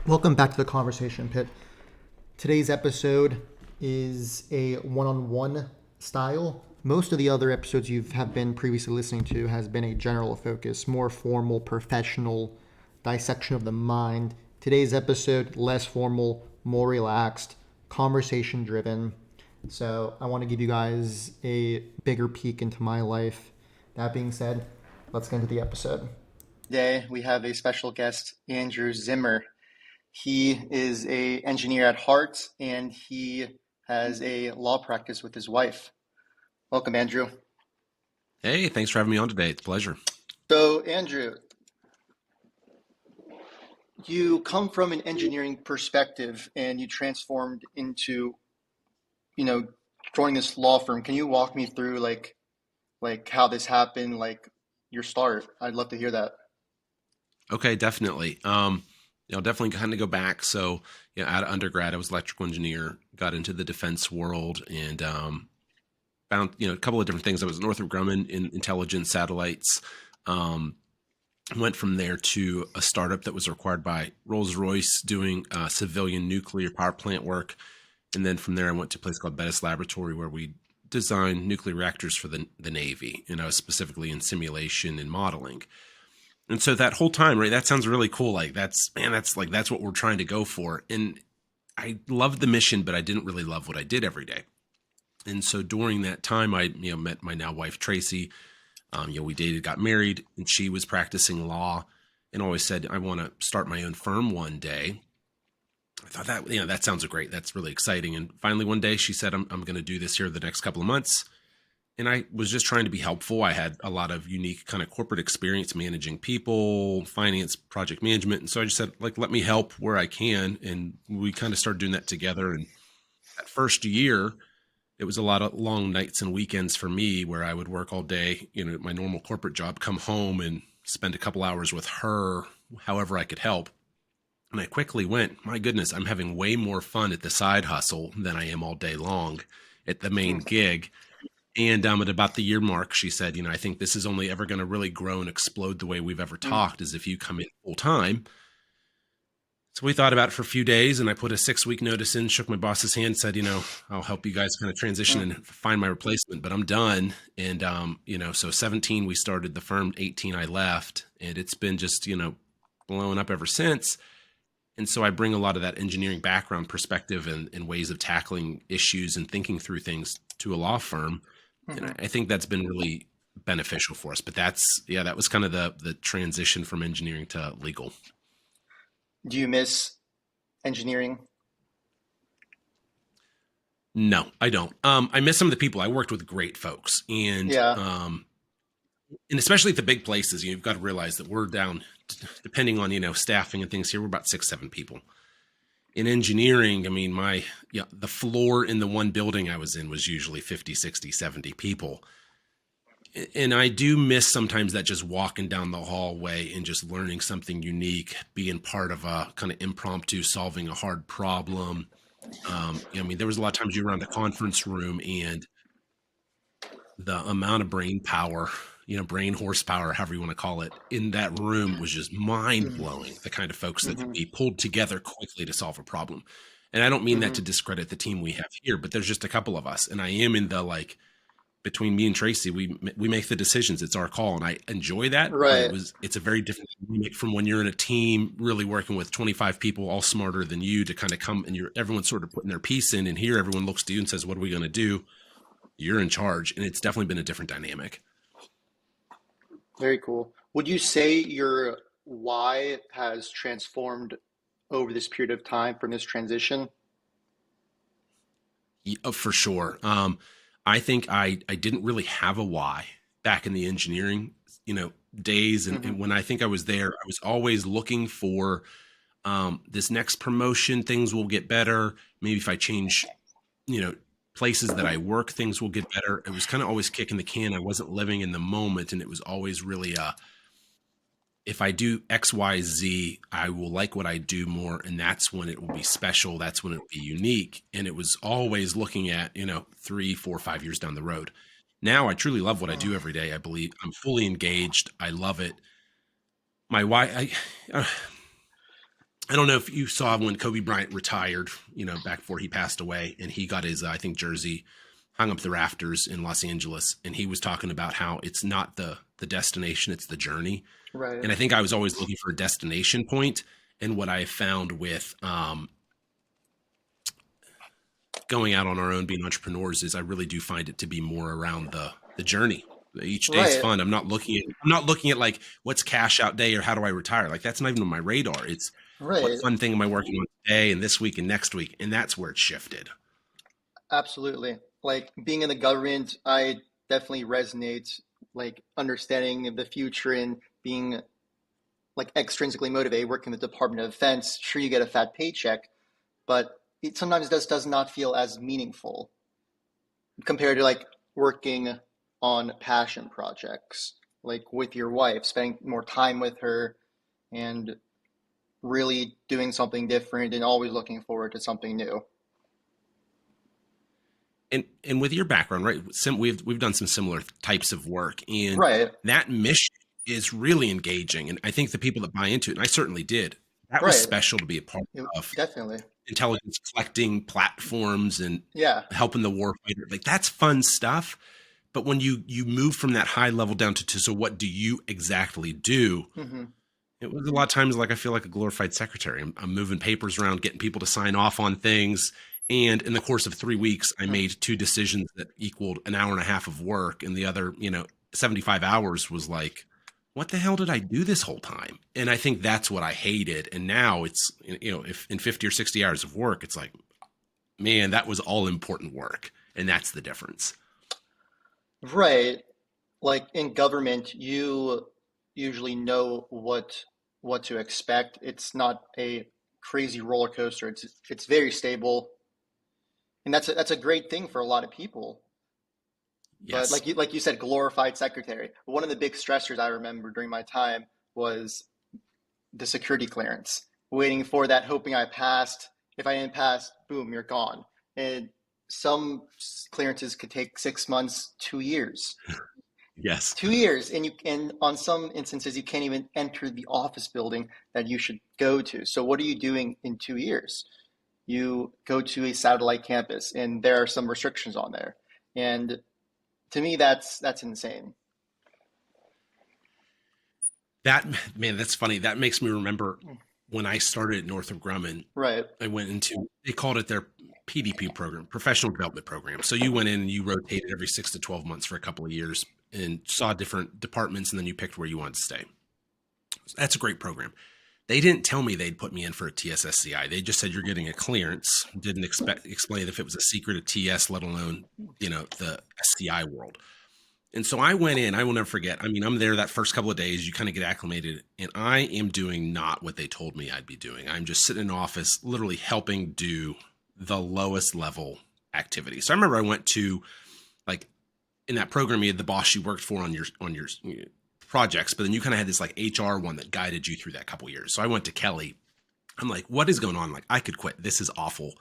Welcome back to the conversation pit. Today's episode is a one-on-one style. Most of the other episodes you have been previously listening to has been a general focus, more formal, professional dissection of the mind. Today's episode, less formal, more relaxed, conversation driven. So I want to give you guys a bigger peek into my life. That being said, let's get into the episode. Today we have a special guest, Andrew Zihmer. He is an engineer at heart, and he has a law practice with his wife. Welcome, Andrew. Hey, thanks for having me on today. It's a pleasure. So, Andrew, you come from an engineering perspective, and you transformed into, joining this law firm. Can you walk me through like how this happened, like your start? I'd love to hear that. Okay, definitely. Definitely kind of go back. So, out of undergrad, I was electrical engineer, got into the defense world, and found a couple of different things. I was at Northrop Grumman in intelligence satellites. Went from there to a startup that was required by Rolls-Royce doing civilian nuclear power plant work, and then from there I went to a place called Bettis Laboratory where we designed nuclear reactors for the Navy, and I was specifically in simulation and modeling. And so that whole time, right, that sounds really cool. Like that's what we're trying to go for. And I loved the mission, but I didn't really love what I did every day. And so during that time, I met my now wife Tracy. We dated, got married, and she was practicing law, and always said, "I want to start my own firm one day." I thought that sounds great. That's really exciting. And finally, one day, she said, "I'm going to do this here the next couple of months." And I was just trying to be helpful. I had a lot of unique kind of corporate experience managing people, finance, project management. And so I just said, let me help where I can. And we kind of started doing that together. And that first year, it was a lot of long nights and weekends for me where I would work all day, my normal corporate job, come home and spend a couple hours with her, however I could help. And I quickly went, my goodness, I'm having way more fun at the side hustle than I am all day long at the main gig. And at about the year mark, she said, I think this is only ever going to really grow and explode the way we've ever talked is if you come in full time. So we thought about it for a few days, and I put a 6-week notice in, shook my boss's hand, said, I'll help you guys kind of transition and find my replacement, but I'm done. And, so 17, we started the firm, 18, I left, and it's been just, blowing up ever since. And so I bring a lot of that engineering background perspective and ways of tackling issues and thinking through things to a law firm. And I think that's been really beneficial for us. But that was kind of the transition from engineering to legal. Do you miss engineering? No, I don't. I miss some of the people. I worked with great folks, and and especially at the big places, you've got to realize that we're down, depending on staffing and things here, we're about 6-7 people. In engineering, I mean, the floor in the one building I was in was usually 50, 60, 70 people. And I do miss sometimes that just walking down the hallway and just learning something unique, being part of a kind of impromptu solving a hard problem. There was a lot of times you were around the conference room and the amount of brain power, brain horsepower, however you want to call it, in that room was just mind blowing. The kind of folks that could be pulled together quickly to solve a problem. And I don't mean that to discredit the team we have here, but there's just a couple of us. And I am in the between me and Tracy, we make the decisions. It's our call. And I enjoy that. Right. But it's a very different dynamic from when you're in a team really working with 25 people, all smarter than you, to kind of come and everyone's sort of putting their piece in, and here everyone looks to you and says, what are we going to do? You're in charge. And it's definitely been a different dynamic. Very cool. Would you say your why has transformed over this period of time from this transition? Yeah, for sure. I think I didn't really have a why back in the engineering, days. And when I think I was there, I was always looking for this next promotion, things will get better. Maybe if I change, places that I work, things will get better. It was kind of always kicking the can. I wasn't living in the moment. And it was always really, if I do X, Y, Z, I will like what I do more. And that's when it will be special. That's when it will be unique. And it was always looking at, 3, 4, 5 years down the road. Now I truly love what I do every day. I believe I'm fully engaged. I love it. My wife, I don't know if you saw when Kobe Bryant retired, back before he passed away, and he got his, I think, jersey hung up the rafters in Los Angeles, and he was talking about how it's not the destination, it's the journey. Right. And I think I was always looking for a destination point, and what I found with going out on our own, being entrepreneurs, is I really do find it to be more around the journey. Each day's Right. fun. I'm not looking at like what's cash out day or how do I retire. Like that's not even on my radar. It's what Right. fun thing am I working on today and this week and next week, and that's where it shifted. Absolutely. Like being in the government, I definitely resonate, like understanding the future and being like extrinsically motivated, working in the Department of Defense. Sure, you get a fat paycheck, but it sometimes just does not feel as meaningful compared to like working on passion projects, like with your wife, spending more time with her and really doing something different and always looking forward to something new. And with your background, right? We've done some similar types of work, and Right. that mission is really engaging. And I think the people that buy into it, and I certainly did, that was Right. special to be a part It, of definitely. intelligence collecting platforms and Yeah. helping the warfighter. Like that's fun stuff. But when you move from that high level down to so what do you exactly do? Hmm. It was a lot of times like I feel like a glorified secretary. I'm moving papers around, getting people to sign off on things. And in the course of 3 weeks, I made two decisions that equaled an hour and a half of work. And the other, 75 hours was like, what the hell did I do this whole time? And I think that's what I hated. And now it's, if in 50 or 60 hours of work, it's like, man, that was all important work. And that's the difference. Right. Like in government, you usually know what to expect. It's not a crazy roller coaster. It's very stable, and that's a great thing for a lot of people. But Yes. like you said, glorified secretary. One of the big stressors I remember during my time was the security clearance, waiting for that, hoping I passed. If I didn't pass, boom, you're gone. And some clearances could take 6 months, 2 years. Yes. 2 years, and you and on some instances you can't even enter the office building that you should go to. So what are you doing in 2 years? You go to a satellite campus and there are some restrictions on there. And to me that's insane. That man, that's funny. That makes me remember when I started at Northrop Grumman, Right. I went into they called it their PDP program, professional development program. So you went in and you rotated every 6 to 12 months for a couple of years and saw different departments, and then you picked where you wanted to stay. So that's a great program. They didn't tell me they'd put me in for a TSSCI. They just said you're getting a clearance. Didn't explain if it was a secret of TS, let alone the SCI world. And so I went in, I will never forget. I mean, I'm there that first couple of days, you kind of get acclimated, and I am doing not what they told me I'd be doing. I'm just sitting in an office, literally helping do the lowest level activity. So I remember I went to like in that program, you had the boss you worked for on your projects, but then you kind of had this like HR one that guided you through that couple of years. So I went to Kelly. I'm like, what is going on? Like, I could quit. This is awful.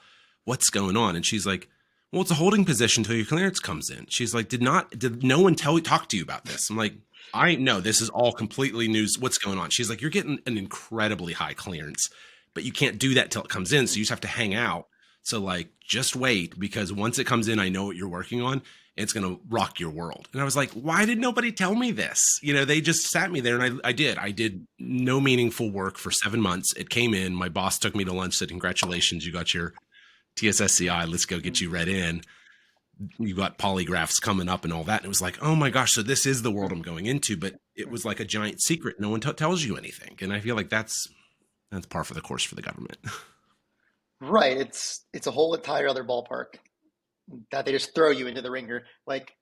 What's going on? And she's like, well, it's a holding position until your clearance comes in. She's like, did no one talk to you about this? I'm like, I know this is all completely news. What's going on? She's like, you're getting an incredibly high clearance, but you can't do that till it comes in. So you just have to hang out. So like, just wait, because once it comes in, I know what you're working on. It's going to rock your world. And I was like, why did nobody tell me this? They just sat me there, and I did no meaningful work for 7 months. It came in, my boss took me to lunch, said, congratulations, you got your TSSCI, let's go get you read in. You got polygraphs coming up and all that. And it was like, oh my gosh, so this is the world I'm going into. But it was like a giant secret. No one tells you anything. And I feel like that's par for the course for the government. Right. It's a whole entire other ballpark that they just throw you into the ringer. Like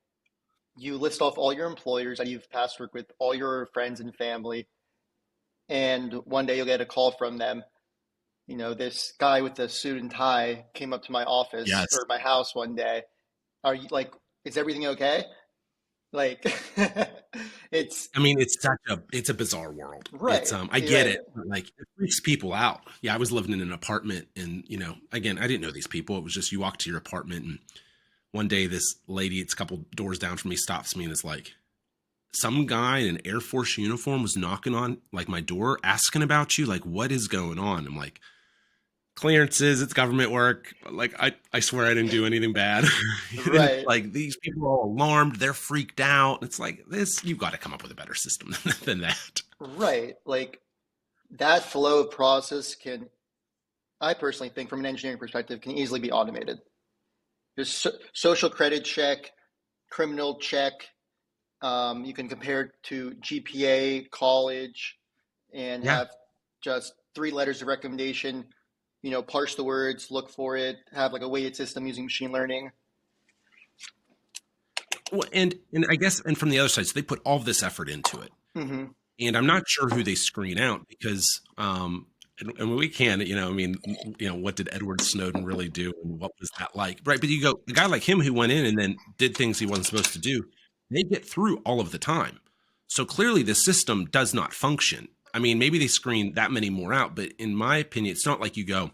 you list off all your employers that you've passed work with, all your friends and family, and one day you'll get a call from them. This guy with the suit and tie came up to my office Yes. or my house one day. Are you like, is everything okay? Like, it's I mean, it's a bizarre world. It's right, I get right. it. But like it freaks people out. Yeah, I was living in an apartment, and again, I didn't know these people. It was just you walk to your apartment, and one day this lady, it's a couple doors down from me, stops me and is like, some guy in an Air Force uniform was knocking on like my door asking about you. Like, what is going on? I'm like, clearances, it's government work. Like, I swear I didn't do anything bad. And Right, like, these people are all alarmed, they're freaked out. It's like, this, you've got to come up with a better system than that. right. Like that flow of process can, I personally think, from an engineering perspective, can easily be automated. Just social credit check, criminal check. You can compare it to GPA, college, and Yeah. have just three letters of recommendation. Parse the words, look for it, have like a weighted system using machine learning. Well, and I guess, and from the other side, so they put all this effort into it. Hmm. And I'm not sure who they screen out because, and we can, I mean, what did Edward Snowden really do, and what was that like, right? But you go, a guy like him who went in and then did things he wasn't supposed to do, they get through all of the time. So clearly, the system does not function. I mean, maybe they screen that many more out, but in my opinion, it's not like you go,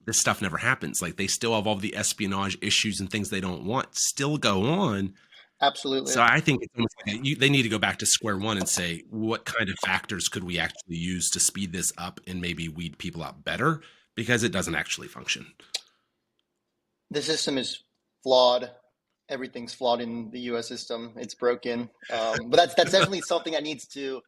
this stuff never happens. Like they still have all the espionage issues and things they don't want still go on. Absolutely. So I think it's almost like they need to go back to square one and say, what kind of factors could we actually use to speed this up and maybe weed people out better? Because it doesn't actually function. The system is flawed. Everything's flawed in the U.S. system. It's broken. But that's definitely something that needs to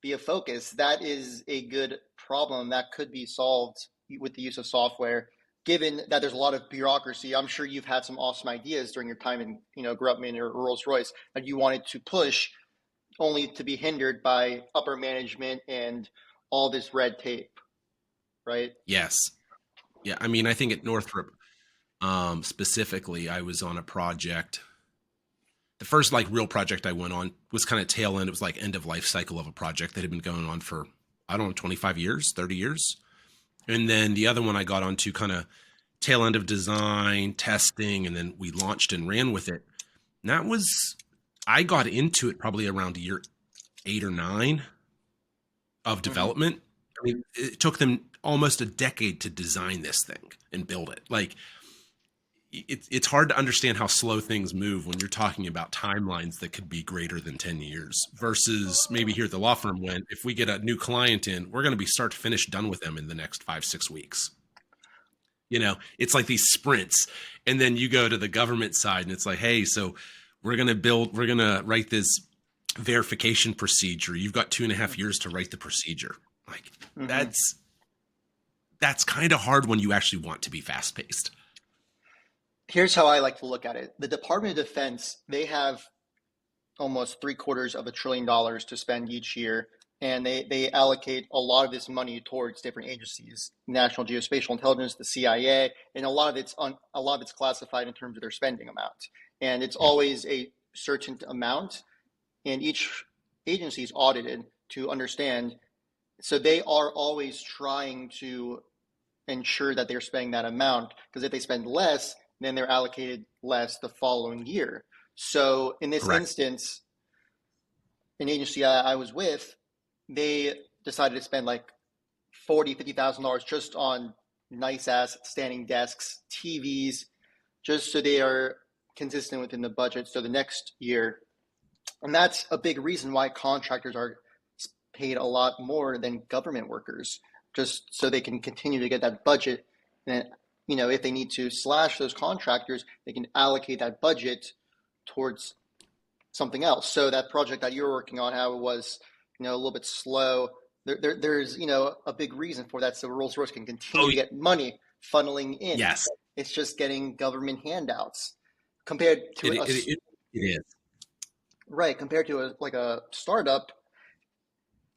be a focus. That is a good problem that could be solved with the use of software. Given that there's a lot of bureaucracy, I'm sure you've had some awesome ideas during your time in, Grumman or Rolls Royce that you wanted to push, only to be hindered by upper management and all this red tape, right? Yes. Yeah. I mean, I think at Northrop, specifically, I was on a project. The first like real project I went on was kind of tail end. It was like end of life cycle of a project that had been going on for, I don't know, 25 years, 30 years. And then the other one I got onto kind of tail end of design, testing, and then we launched and ran with it. And that was, I got into it probably around year 8 or 9 of Mm-hmm. development. I mean, it took them almost a decade to design this thing and build it. Like, it's hard to understand how slow things move when you're talking about timelines that could be greater than 10 years versus maybe here at the law firm when if we get a new client in, we're going to be start to finish done with them in the next 5-6 weeks. It's like these sprints. And then you go to the government side and it's like, hey, so we're going to write this verification procedure. You've got 2.5 years to write the procedure. Like Mm-hmm. that's kind of hard when you actually want to be fast paced. Here's how I like to look at it. The Department of Defense, they have almost three-quarters of $1 trillion to spend each year, and they allocate a lot of this money towards different agencies, National Geospatial Intelligence, the CIA, and a lot of it's classified in terms of their spending amount, and it's Yeah. always a certain amount, and each agency is audited to understand. So they are always trying to ensure that they're spending that amount, because if they spend less, then they're allocated less the following year. So in this Correct. instance, an agency I was with, they decided to spend like $50,000 just on nice ass standing desks, TVs, just so they are consistent within the budget. So the next year, and that's a big reason why contractors are paid a lot more than government workers, just so they can continue to get that budget. And if they need to slash those contractors, they can allocate that budget towards something else. So that project that you're working on, how it was, a little bit slow. There's a big reason for that. So Rolls Royce can continue Oh, to get money funneling in. yes. It's just getting government handouts compared to It a it it, it is. right compared to a startup.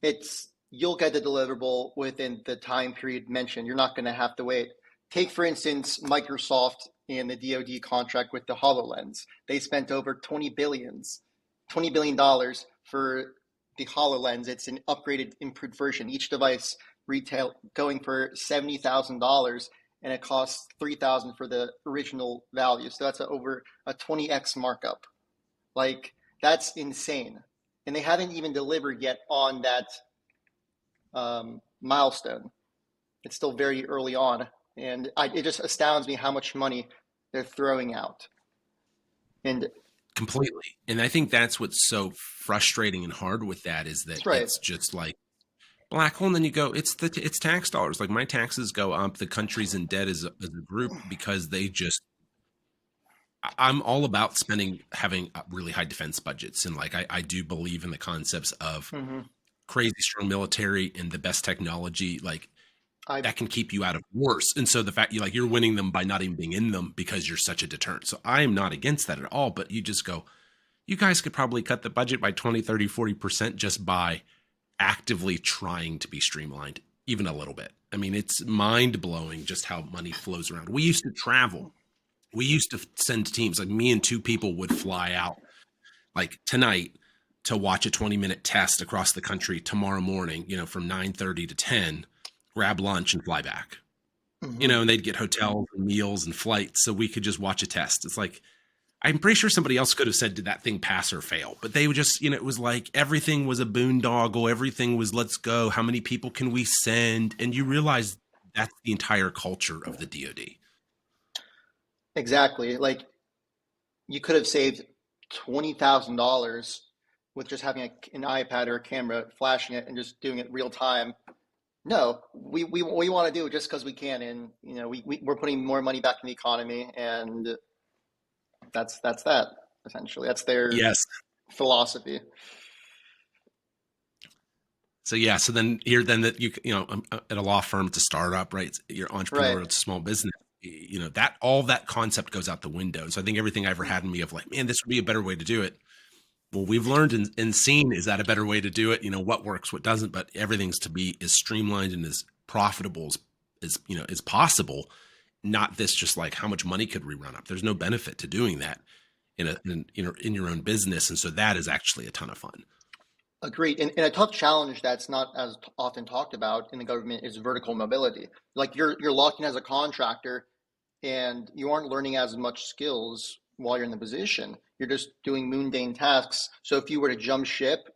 It's you'll get the deliverable within the time period mentioned. You're not going to have to wait. Take, for instance, Microsoft and the DoD contract with the HoloLens. They spent over $20 billion for the HoloLens. It's an upgraded, improved version. Each device retail going for $70,000, and it costs $3,000 for the original value. So that's over a 20x markup. Like that's insane, and they haven't even delivered yet on that milestone. It's still very early on, and it just astounds me how much money they're throwing out. And completely. And I think that's what's so frustrating and hard with that is that That's right. it's just like black hole. And then you go, it's tax dollars. Like my taxes go up. The country's in debt as a group because they just. I'm all about having really high defense budgets, and like I do believe in the concepts of Hmm. crazy strong military and the best technology. Like I that can keep you out of wars. And so the fact you're winning them by not even being in them because you're such a deterrent. So I am not against that at all, but you just go, you guys could probably cut the budget by 20, 30, 40% just by actively trying to be streamlined even a little bit. I mean, it's mind blowing just how money flows around. We used to travel. We used to send teams like me and two people would fly out like tonight to watch a 20-minute test across the country tomorrow morning, from 9:30 to 10, grab lunch and fly back. mhm. And they'd get hotels and meals and flights so we could just watch a test. It's like I'm pretty sure somebody else could have said, did that thing pass or fail? But they would just, it was like everything was a boondoggle. Everything was, let's go. How many people can we send? And you realize that's the entire culture of the DoD. Exactly. Like you could have saved $20,000 with just having an iPad or a camera, flashing it, and just doing it real time. No, we want to do it just because we can, and we're putting more money back in the economy, and that's that essentially. That's their Yes. philosophy. So yeah, so then here, then that at a law firm, it's a startup, right? You're Right. entrepreneurial, it's a small business. That all that concept goes out the window. So I think everything I ever had in me of like, man, this would be a better way to do it. Well, we've learned and seen is that a better way to do it? What works, what doesn't, but everything's to be as streamlined and as profitable as possible. Not this just like how much money could we run up? There's no benefit to doing that in your own business, and so that is actually a ton of fun. Agreed. And a tough challenge that's not as often talked about in the government is vertical mobility. Like you're locked in as a contractor and you aren't learning as much skills while you're in the position. You're just doing mundane tasks. So if you were to jump ship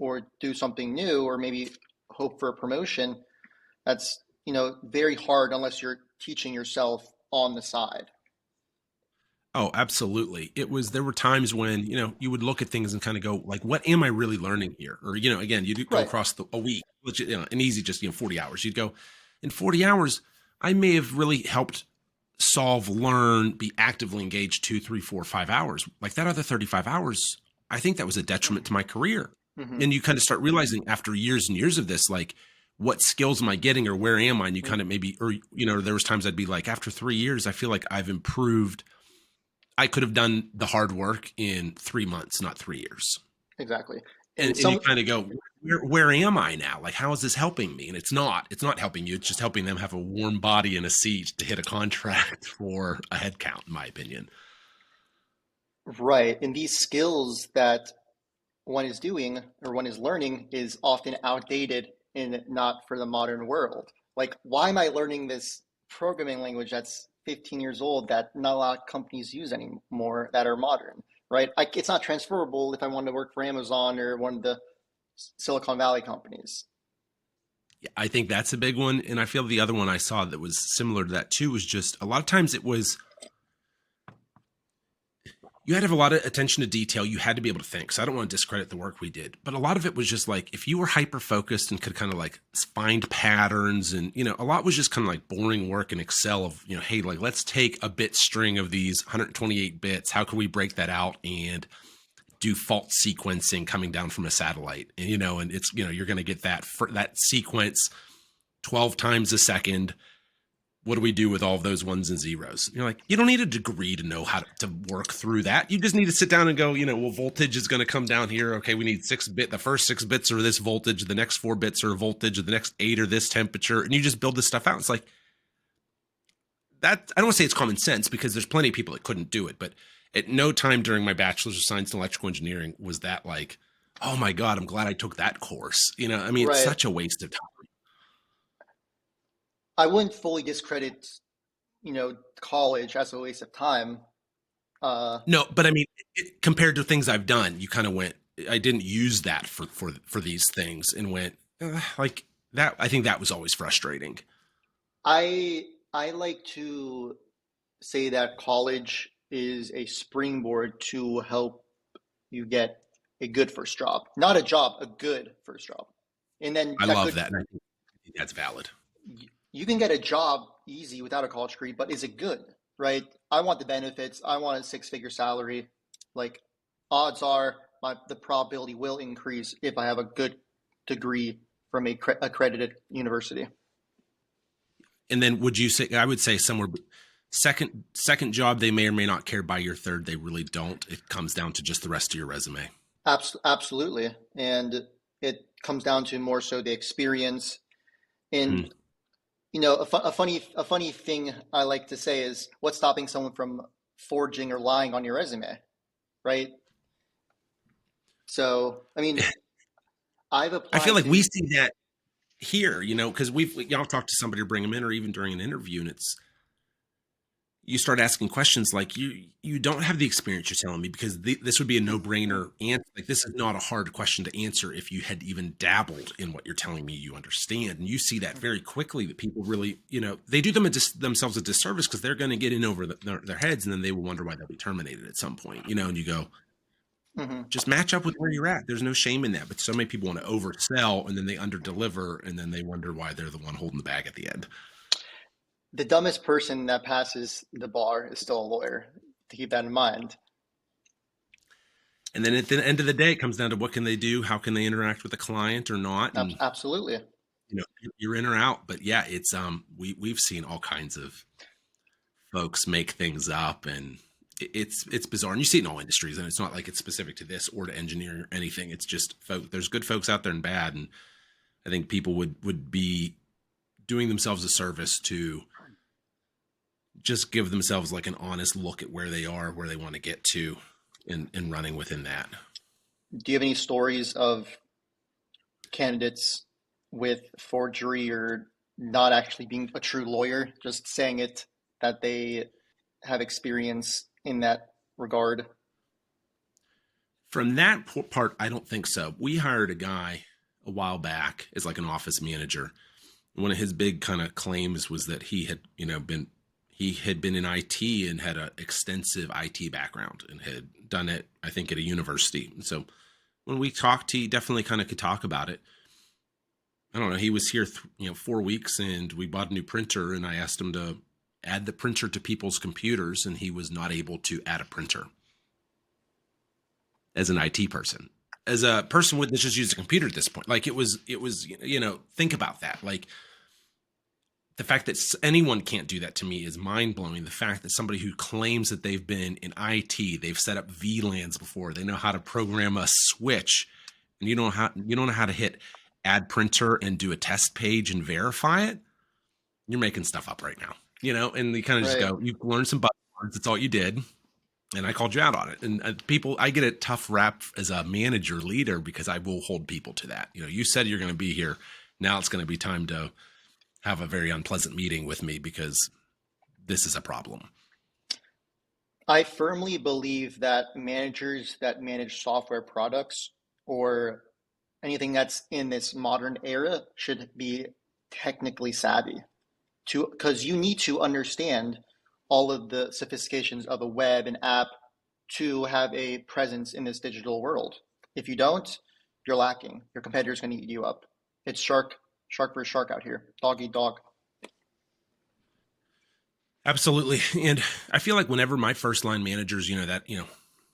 or do something new or maybe hope for a promotion, that's, very hard unless you're teaching yourself on the side. Oh, absolutely. There were times when, you would look at things and kind of go like, what am I really learning here? Or, again, you do go Right. across a week, which, an easy, just, 40 hours. You'd go in 40 hours. I may have really helped learn, be actively engaged 2, 3, 4, 5 hours. Like that other 35 hours, I think that was a detriment to my career. Hmm. And you kind of start realizing after years and years of this, like, what skills am I getting or where am I? And you kind of maybe, or, there was times I'd be like, after 3 years, I feel like I've improved. I could have done the hard work in 3 months, not 3 years. Exactly. And And you some kind of go, where am I now? Like, how is this helping me? And it's not helping you. It's just helping them have a warm body and a seat to hit a contract for a head count, in my opinion. Right. And these skills that one is doing or one is learning is often outdated and not for the modern world. Like, why am I learning this programming language that's 15 years old that not a lot of companies use anymore that are modern, right? It's not transferable if I want to work for Amazon or one of the Silicon Valley companies. Yeah, I think that's a big one. And I feel the other one I saw that was similar to that too was just a lot of times it was you had to have a lot of attention to detail. You had to be able to think. So I don't want to discredit the work we did, but a lot of it was just like if you were hyper focused and could kind of like find patterns, and a lot was just kind of like boring work in Excel of hey, like let's take a bit string of these 128 bits. How can we break that out and do fault sequencing coming down from a satellite? And it's you're going to get that sequence 12 times a second. What do we do with all of those ones and zeros? You're like, you don't need a degree to know how to work through that. You just need to sit down and go, well, voltage is going to come down here. Okay, we need 6 bit. The first 6 bits are this voltage. The next 4 bits are voltage. The next 8 are this temperature. And you just build this stuff out. It's like that. I don't want to say it's common sense because there's plenty of people that couldn't do it. But at no time during my bachelor's of science in electrical engineering was that like, oh my God, I'm glad I took that course. I mean, it's Right. such a waste of time. I wouldn't fully discredit, college as a waste of time. Uh, No, but I mean, compared to things I've done, you kind of went. I didn't use that for these things, and went like that. I think that was always frustrating. I like to say that college is a springboard to help you get a good first job. Not a job, a good first job. And then I that love good, that. And I think that's valid. you can get a job easy without a college degree, but is it good, right? I want the benefits. I want a six-figure salary. Like, odds are the probability will increase if I have a good degree from a accredited university. And then would you say, I would say somewhere second job, they may or may not care. By your third, they really don't. It comes down to just the rest of your resume. Absolutely. And it comes down to more so the experience. And, Hmm. a funny thing I like to say is, what's stopping someone from forging or lying on your resume, right? So, I mean, I've I feel applied like we to, see that here, because y'all talk to somebody or bring them in, or even during an interview, and you start asking questions like you don't have the experience you're telling me, because this would be a no-brainer answer. Like, this is not a hard question to answer if you had even dabbled in what you're telling me you understand. And you see that very quickly, that people really, they do themselves a disservice, because they're going to get in over their heads, and then they will wonder why they'll be terminated at some point, and you go, Mhm. just match up with where you're at. There's no shame in that. But so many people want to oversell, and then they underdeliver, and then they wonder why they're the one holding the bag at the end. The dumbest person that passes the bar is still a lawyer. To keep that in mind. And then at the end of the day, it comes down to what can they do? How can they interact with the client or not? And Absolutely. you're in or out. But yeah, it's we've seen all kinds of folks make things up, and it's bizarre. And you see it in all industries, and it's not like it's specific to this or to engineering or anything. It's just there's good folks out there and bad, and I think people would be doing themselves a service to just give themselves like an honest look at where they are, where they want to get to, and running within that. Do you have any stories of candidates with forgery or not actually being a true lawyer, just saying it that they have experience in that regard? From that part, I don't think so. We hired a guy a while back as like an office manager. One of his big kind of claims was that he had, been in IT and had an extensive IT background and had done it, I think, at a university. And so when we talked, he definitely kind of could talk about it. I don't know. He was here, 4 weeks, and we bought a new printer, and I asked him to add the printer to people's computers, and he was not able to add a printer as an IT person. As a person with that's just used a computer at this point, like it was, think about that. Like, the fact that anyone can't do that to me is mind blowing. The fact that somebody who claims that they've been in IT, they've set up VLANs before, they know how to program a switch, and you don't know how to hit add printer and do a test page and verify it. You're making stuff up right now, and you kind of just Right. go, you learned some buzzwords. That's all you did. And I called you out on it. And I get a tough rap as a manager leader, because I will hold people to that. You said you're going to be here. Now it's going to be time to have a very unpleasant meeting with me, because this is a problem. I firmly believe that managers that manage software products or anything that's in this modern era should be technically savvy, to because you need to understand all of the sophistications of a web and app to have a presence in this digital world. If you don't, you're lacking. Your competitor's going to eat you up. It's shark versus shark out here. Dog eat dog. Absolutely. And I feel like whenever my first line managers,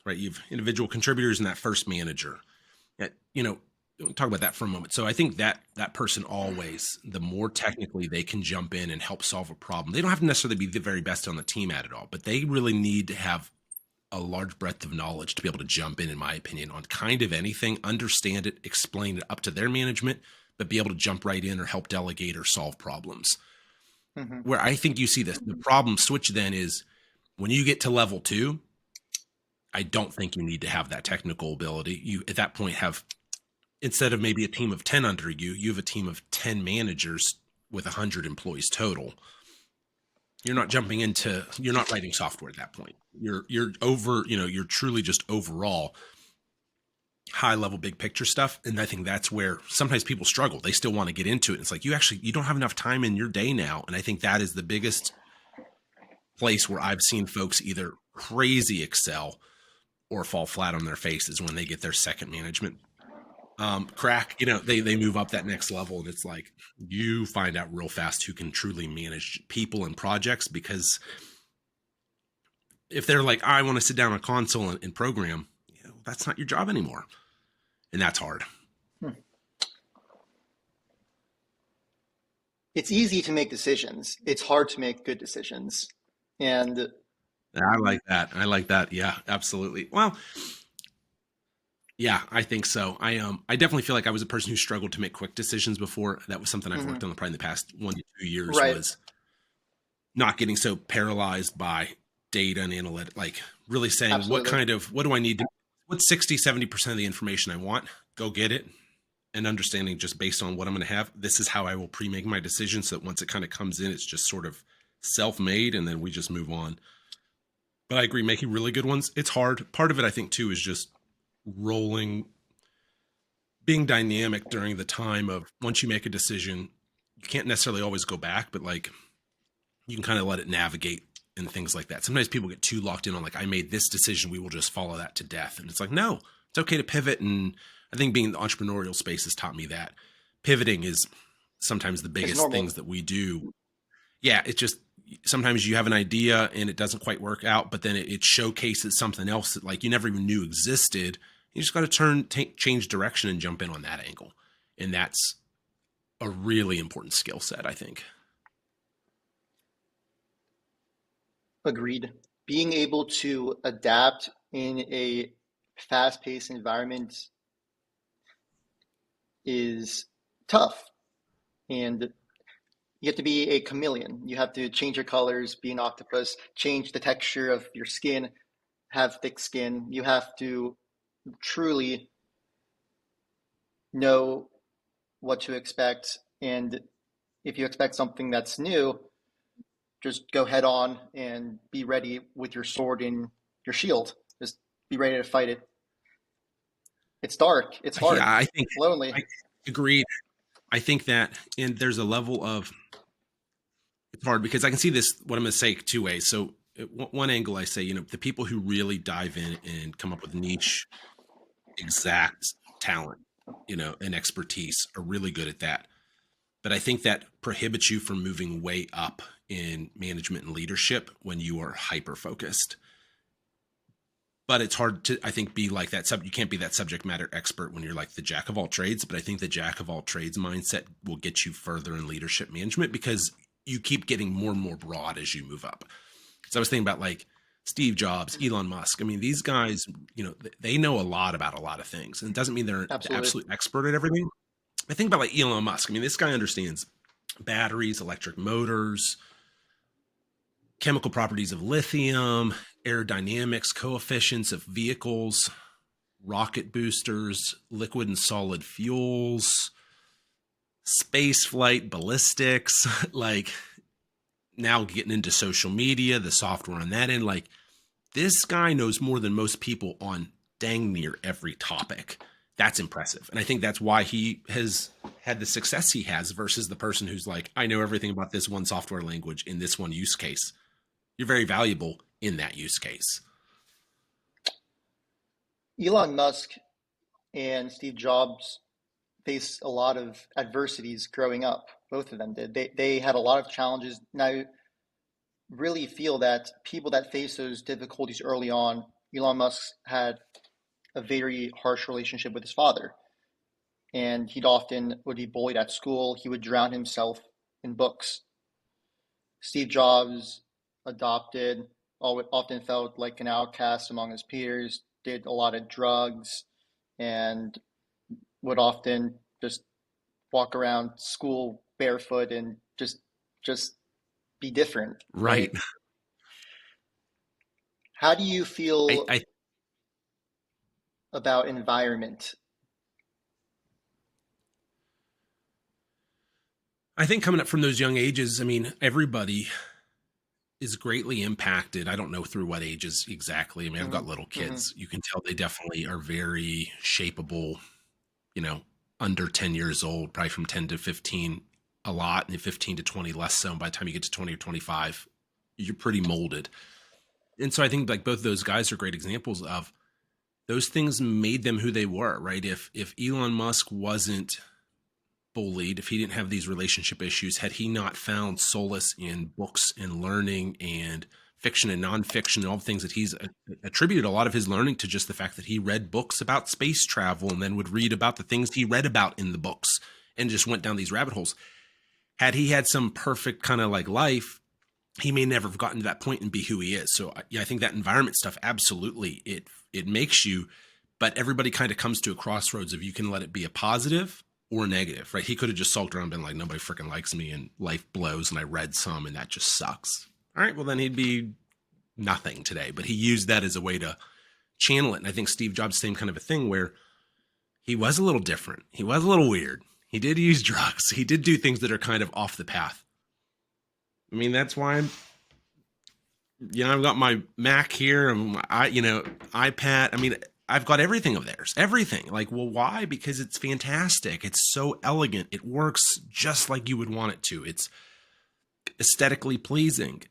right, you've individual contributors and that first manager, that, talk about that for a moment. So I think that person always, the more technically they can jump in and help solve a problem, they don't have to necessarily be the very best on the team at it all, but they really need to have a large breadth of knowledge to be able to jump in my opinion, on kind of anything, understand it, explain it up to their management, but be able to jump right in or help delegate or solve problems. Mm-hmm. Where I think you see the problem switch then is when you get to level 2, I don't think you need to have that technical ability. You at that point have, instead of maybe a team of 10 under you, you have a team of 10 managers with 100 employees total. You're not you're not writing software at that point. You're over, you're truly just overall high level, big picture stuff. And I think that's where sometimes people struggle. They still want to get into it. It's like, you don't have enough time in your day now. And I think that is the biggest place where I've seen folks either crazy excel or fall flat on their faces when they get their second management crack. They move up that next level, and it's like you find out real fast who can truly manage people and projects, because if they're like, I want to sit down on a console and program, that's not your job anymore. And that's hard. It's easy to make decisions. It's hard to make good decisions. And I like that. I like that. Yeah, absolutely. Well, yeah, I think so. I definitely feel like I was a person who struggled to make quick decisions before. That was something I've worked on probably in the past 1 to 2 years, right, was not getting so paralyzed by data and analytics, like really saying, absolutely. what do I need to, what's 60, 70% of the information I want, go get it. And understanding, just based on what I'm going to have, this is how I will pre-make my decision, so that once it kind of comes in, it's just sort of self-made, and then we just move on. But I agree, making really good ones, it's hard. Part of it, I think, too, is just rolling, being dynamic during the time of, once you make a decision, you can't necessarily always go back, but like you can kind of let it navigate and things like that. Sometimes people get too locked in on like, I made this decision, we will just follow that to death. And it's like, no, it's okay to pivot. And I think being in the entrepreneurial space has taught me that pivoting is sometimes the It's biggest things normal. that we do. Yeah, it's just, sometimes you have an idea and it doesn't quite work out, but then it showcases something else that like you never even knew existed. You just got to change direction and jump in on that angle. And that's a really important skill set, I think. Agreed. Being able to adapt in a fast-paced environment is tough. And you have to be a chameleon. You have to change your colors, be an octopus, change the texture of your skin, have thick skin. You have to truly know what to expect. And if you expect something that's new, just go head on and be ready with your sword and your shield. Just be ready to fight it. It's dark. It's Yeah, hard. I think Lonely. I agreed. I think that, and there's a level of, it's hard because I can see this, what I'm going to say, two ways. So one angle, I say, the people who really dive in and come up with niche, exact talent, and expertise are really good at that. But I think that prohibits you from moving way up in management and leadership when you are hyper focused. But it's hard to, I think, be like that. You can't be that subject matter expert when you're like the jack of all trades. But I think the jack of all trades mindset will get you further in leadership management, because you keep getting more and more broad as you move up. So I was thinking about like Steve Jobs, Elon Musk. I mean, these guys, they know a lot about a lot of things. And it doesn't mean they're the Absolutely. absolute expert at everything. I think about like Elon Musk. I mean, this guy understands batteries, electric motors, chemical properties of lithium, aerodynamics, coefficients of vehicles, rocket boosters, liquid and solid fuels, space flight, ballistics, like now getting into social media, the software on that end. Like, this guy knows more than most people on dang near every topic. That's impressive. And I think that's why he has had the success he has versus the person who's like, I know everything about this one software language in this one use case. You're very valuable in that use case. Elon Musk and Steve Jobs faced a lot of adversities growing up. Both of them did. They had a lot of challenges. Now, really feel that people that face those difficulties early on, Elon Musk had a very harsh relationship with his father, and he'd often would be bullied at school. He would drown himself in books. Steve Jobs adopted, often felt like an outcast among his peers, did a lot of drugs, and would often just walk around school barefoot and just be different, Right. right? How do you I, feel I, about environment? I think coming up from those young ages, I mean, everybody is greatly impacted. I don't know through what ages exactly. I mean, I've Mm-hmm. got little Mm-hmm. kids. You can tell they definitely are very shapeable, you know, under 10 years old, probably from 10 to 15, a lot, and 15 to 20 less so. And by the time you get to 20 or 25, you're pretty molded. And so I think like both those guys are great examples of those things made them who they were, right? If Elon Musk wasn't bullied, if he didn't have these relationship issues, had he not found solace in books and learning and fiction and nonfiction and all the things that he's attributed a lot of his learning to just the fact that he read books about space travel and then would read about the things he read about in the books and just went down these rabbit holes. Had he had some perfect kind of like life, he may never have gotten to that point and be who he is. So yeah, I think that environment stuff, absolutely, it makes you, but everybody kind of comes to a crossroads of you can let it be a positive or negative, right? He could have just sulked around and been like, nobody freaking likes me and life blows and I read some and that just sucks. All right, well then he'd be nothing today. But he used that as a way to channel it. And I think Steve Jobs, same kind of a thing where he was a little different. He was a little weird. He did use drugs. He did do things that are kind of off the path. I mean, that's why I've got my Mac here and iPad. I mean, I've got everything of theirs, everything. Like, well, why? Because it's fantastic. It's so elegant. It works just like you would want it to. It's aesthetically pleasing.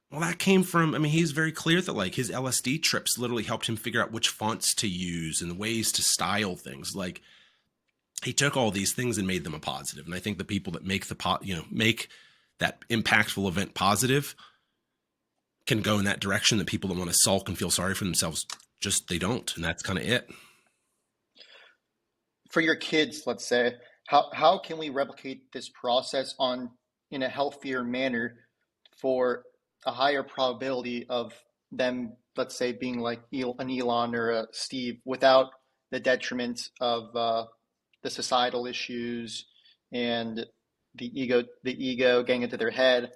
Well, that came from, I mean, he's very clear that like his LSD trips literally helped him figure out which fonts to use and ways to style things. Like he took all these things and made them a positive. And I think the people that make make that impactful event positive can go in that direction. The people that want to sulk and feel sorry for themselves, just they don't. And that's kind of it. For your kids, let's say, how can we replicate this process in a healthier manner for a higher probability of them, let's say, being like an Elon or a Steve without the detriment of the societal issues and the ego getting into their head?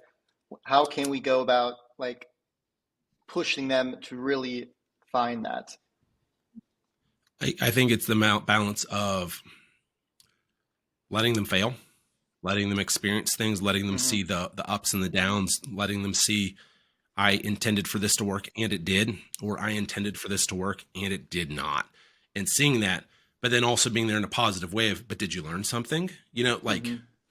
How can we go about like pushing them to really find that? I think it's the balance of letting them fail, letting them experience things, letting them see the ups and the downs, letting them see I intended for this to work and it did, or I intended for this to work and it did not. And seeing that, but then also being there in a positive way of, but did you learn something?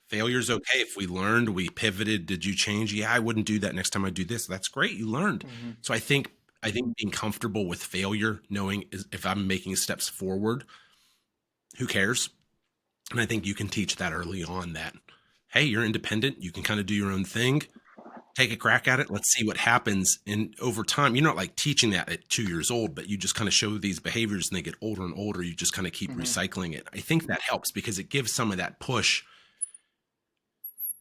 Failure's okay. If we learned, we pivoted, did you change? Yeah, I wouldn't do that next time I do this. That's great. You learned. So I think being comfortable with failure, knowing if I'm making steps forward, who cares? And I think you can teach that early on that, hey, you're independent. You can kind of do your own thing. Take a crack at it. Let's see what happens. And over time, you're not like teaching that at 2 years old, but you just kind of show these behaviors and they get older and older. You just kind of keep recycling it. I think that helps because it gives some of that push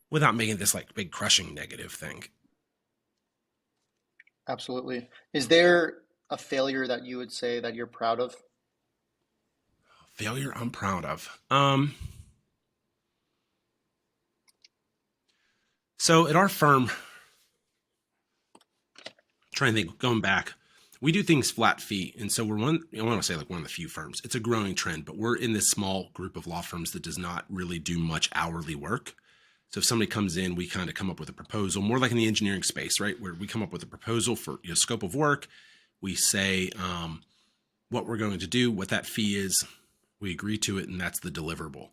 without making this like big crushing negative thing. Absolutely. Is there a failure that you would say that you're proud of? Failure I'm proud of. So at our firm, trying to think, going back, we do things flat fee. And so we're I want to say like one of the few firms. It's a growing trend, but we're in this small group of law firms that does not really do much hourly work. So if somebody comes in, we kind of come up with a proposal, more like in the engineering space, right? Where we come up with a proposal for scope of work. We say what we're going to do, what that fee is. We agree to it, and that's the deliverable.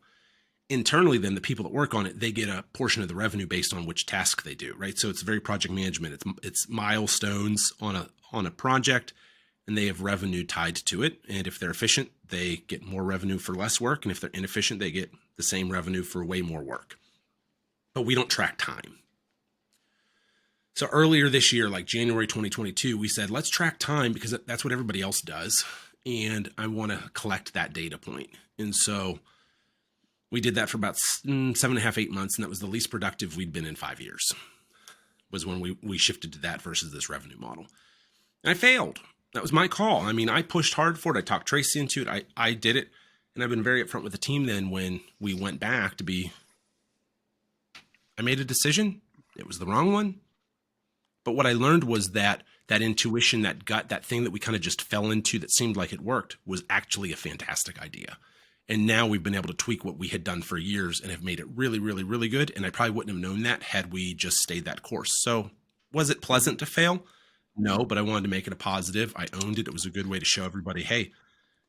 Internally, then, the people that work on it, they get a portion of the revenue based on which task they do, right? So it's very project management. It's milestones on a project, and they have revenue tied to it. And if they're efficient, they get more revenue for less work. And if they're inefficient, they get the same revenue for way more work. But we don't track time. So earlier this year, like January 2022, we said, let's track time because that's what everybody else does. And I want to collect that data point. And so we did that for about 7.5, 8 months. And that was the least productive we'd been in 5 years, was when we shifted to that versus this revenue model. And I failed. That was my call. I mean, I pushed hard for it. I talked Tracy into it. I did it. And I've been very upfront with the team then when we went back to be, I made a decision. It was the wrong one. But what I learned was that intuition, that gut, that thing that we kind of just fell into that seemed like it worked was actually a fantastic idea. And now we've been able to tweak what we had done for years and have made it really, really, really good. And I probably wouldn't have known that had we just stayed that course. So was it pleasant to fail? No, but I wanted to make it a positive. I owned it. It was a good way to show everybody, hey,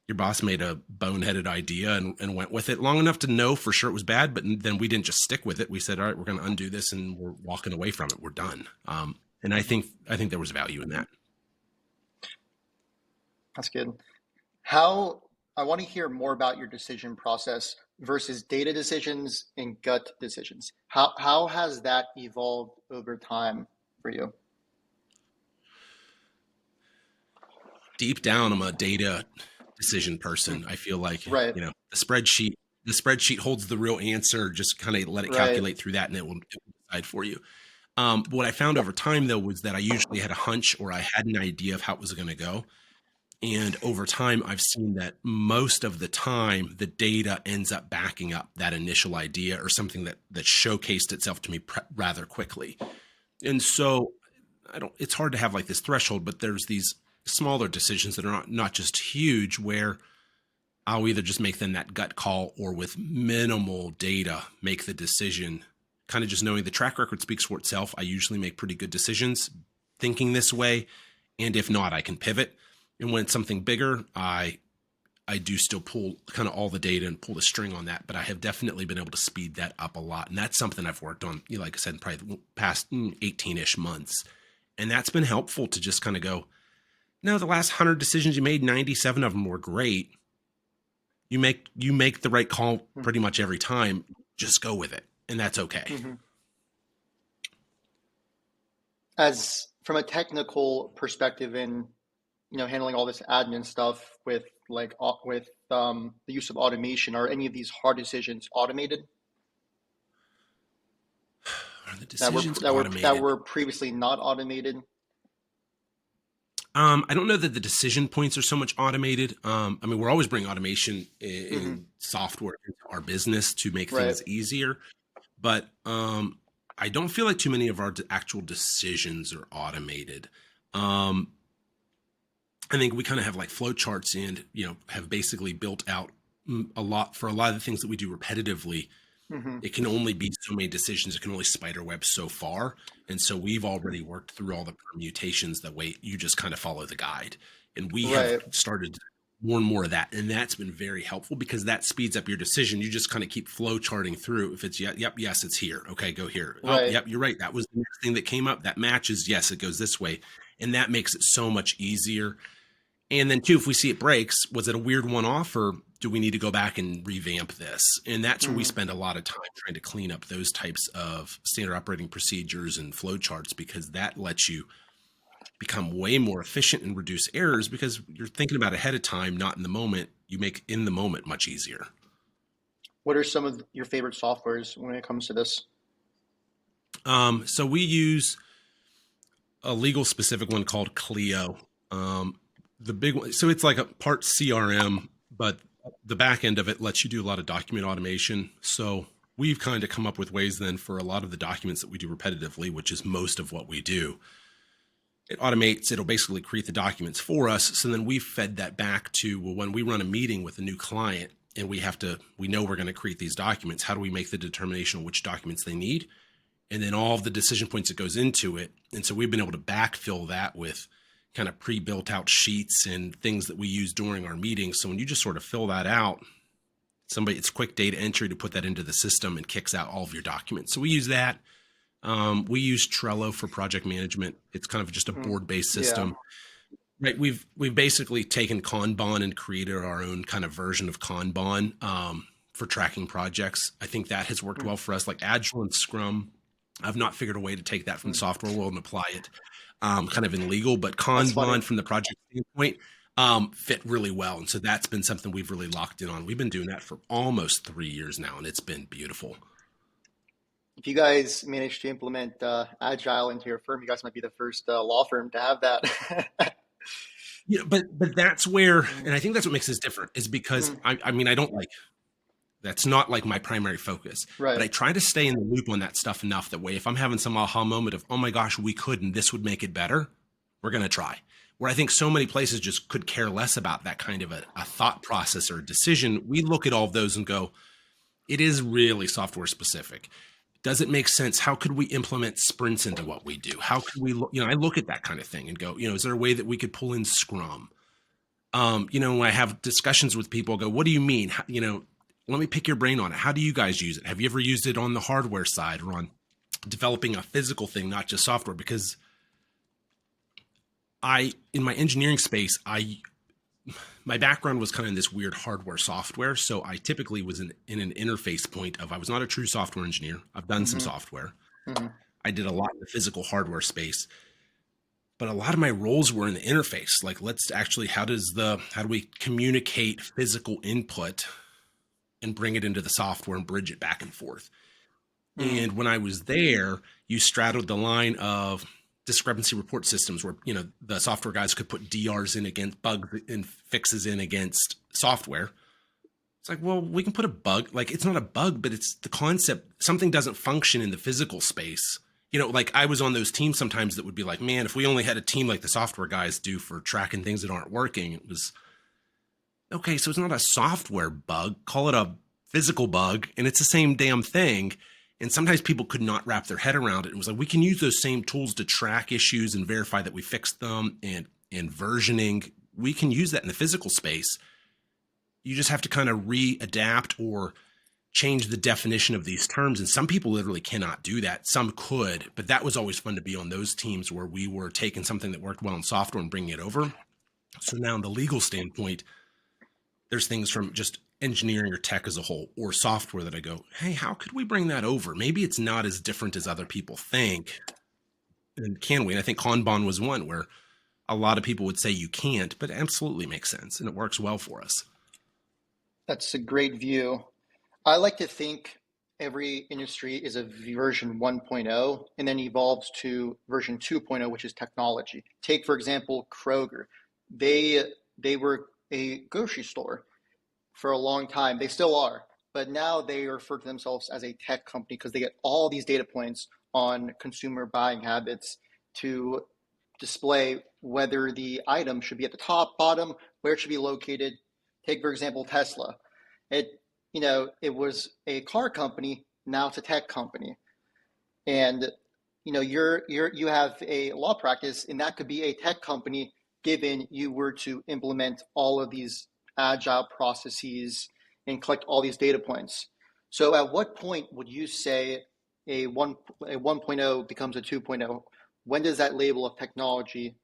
your boss made a boneheaded idea and went with it long enough to know for sure it was bad. But then we didn't just stick with it. We said, all right, we're going to undo this and we're walking away from it. We're done. And I think there was value in that. That's good. How I want to hear more about your decision process versus data decisions and gut decisions. How has that evolved over time for you? Deep down, I'm a data decision Hmm. person. I feel like, Right, the spreadsheet holds the real answer. Just kind of let it right. calculate through that and it will decide for you. What I found over time though was that I usually had a hunch or I had an idea of how it was going to go. And over time, I've seen that most of the time, the data ends up backing up that initial idea or something that showcased itself to me rather quickly. And so I don't. It's hard to have like this threshold, but there's these smaller decisions that are not just huge where I'll either just make them that gut call or with minimal data make the decision. Kind of just knowing the track record speaks for itself. I usually make pretty good decisions thinking this way, and if not, I can pivot. And when it's something bigger, I do still pull kind of all the data and pull the string on that, but I have definitely been able to speed that up a lot. And that's something I've worked on, like I said, probably the past 18-ish months. And that's been helpful to just kind of go, no, the last 100 decisions you made, 97 of them were great. You make the right call pretty much every time. Just go with it. And that's okay. Mm-hmm. As from a technical perspective in handling all this admin stuff with the use of automation, are any of these hard decisions automated Are the that were decisions that were that automated? were previously not automated? I don't know that the decision points are so much automated. I mean, we're always bringing automation Hmm. in software into our business to make Right. things easier, but I don't feel like too many of our actual decisions are automated. Um, I think we kind of have like flow charts and have basically built out a lot for a lot of the things that we do repetitively. Hmm. It can only be so many decisions. It can only spider web so far. And so we've already worked through all the permutations that way you just kind of follow the guide. And we have Right. started more and more of that. And that's been very helpful because that speeds up your decision. You just kind of keep flow charting through. If it's, yep, yes, it's here. Okay, go here. Oh, Right. yep, you're right. That was the next thing that came up. That matches. Yes, it goes this way. And that makes it so much easier. And then two, if we see it breaks, was it a weird one off or do we need to go back and revamp this? And that's where we Hmm. spend a lot of time trying to clean up those types of standard operating procedures and flow charts because that lets you become way more efficient and reduce errors because you're thinking about ahead of time, not in the moment. You make in the moment much easier. What are some of your favorite softwares when it comes to this? So we use a legal specific one called Clio. The big one, so it's like a part CRM, but the back end of it lets you do a lot of document automation. So we've kind of come up with ways then for a lot of the documents that we do repetitively, which is most of what we do. It automates, it'll basically create the documents for us. So then we've fed that back to, well, when we run a meeting with a new client and we know we're going to create these documents, how do we make the determination on which documents they need? And then all of the decision points that goes into it. And so we've been able to backfill that with kind of pre-built out sheets and things that we use during our meetings. So when you just sort of fill that out, it's quick data entry to put that into the system and kicks out all of your documents. So we use that. We use Trello for project management. It's kind of just a Mm. board-based Yeah. system. Right. We've basically taken Kanban and created our own kind of version of Kanban for tracking projects. I think that has worked Mm. well for us. Like Agile and Scrum, I've not figured a way to take that from the Mm. software world and apply it kind of in legal, but That's funny. Kanban from the project standpoint fit really well. And so that's been something we've really locked in on. We've been doing that for almost 3 years now, and it's been beautiful. If you guys manage to implement Agile into your firm, you guys might be the first law firm to have that. Yeah, but that's where, Mm. and I think that's what makes this different, is because Mm. I mean, I don't like that's not like my primary focus, but Right. I try to stay in the loop on that stuff enough that way if I'm having some aha moment of, oh my gosh, we could and this would make it better, we're going to try. Where I think so many places just could care less about that kind of a thought process or a decision, we look at all of those and go, it is really software specific. Does it make sense? How could we implement sprints into what we do? How could we look, I look at that kind of thing and go, is there a way that we could pull in Scrum? When I have discussions with people, I go, what do you mean? Let me pick your brain on it. How do you guys use it? Have you ever used it on the hardware side or on developing a physical thing, not just software? Because in my engineering space, my background was kind of in this weird hardware software. So I typically was in an interface point of I was not a true software engineer. I've done some Hmm. software. Hmm. I did a lot in the physical hardware space, but a lot of my roles were in the interface. Like, let's actually, how do we communicate physical input and bring it into the software and bridge it back and forth? Hmm. And when I was there, you straddled the line of discrepancy report systems where, the software guys could put DRs in against bugs and fixes in against software. It's like, well, we can put a bug, like it's not a bug, but it's the concept. Something doesn't function in the physical space. Like I was on those teams sometimes that would be like, man, if we only had a team like the software guys do for tracking things that aren't working, it was okay. So it's not a software bug, call it a physical bug, and it's the same damn thing. And sometimes people could not wrap their head around it. It was like, we can use those same tools to track issues and verify that we fixed them, and versioning. We can use that in the physical space. You just have to kind of readapt or change the definition of these terms. And some people literally cannot do that. Some could, but that was always fun to be on those teams where we were taking something that worked well in software and bringing it over. So now, in the legal standpoint, there's things from just engineering or tech as a whole or software that I go, hey, how could we bring that over? Maybe it's not as different as other people think. And can we? And I think Kanban was one where a lot of people would say you can't, but it absolutely makes sense and it works well for us. That's a great view. I like to think every industry is a version 1.0 and then evolves to version 2.0, which is technology. Take, for example, Kroger. They were a grocery store for a long time. They still are, but now they refer to themselves as a tech company because they get all these data points on consumer buying habits to display whether the item should be at the top, bottom, where it should be located. Take, for example, Tesla. It, it was a car company, now it's a tech company. And, you have a law practice, and that could be a tech company given you were to implement all of these agile processes and collect all these data points. So at what point would you say a 1.0 becomes a 2.0? When does that label of technology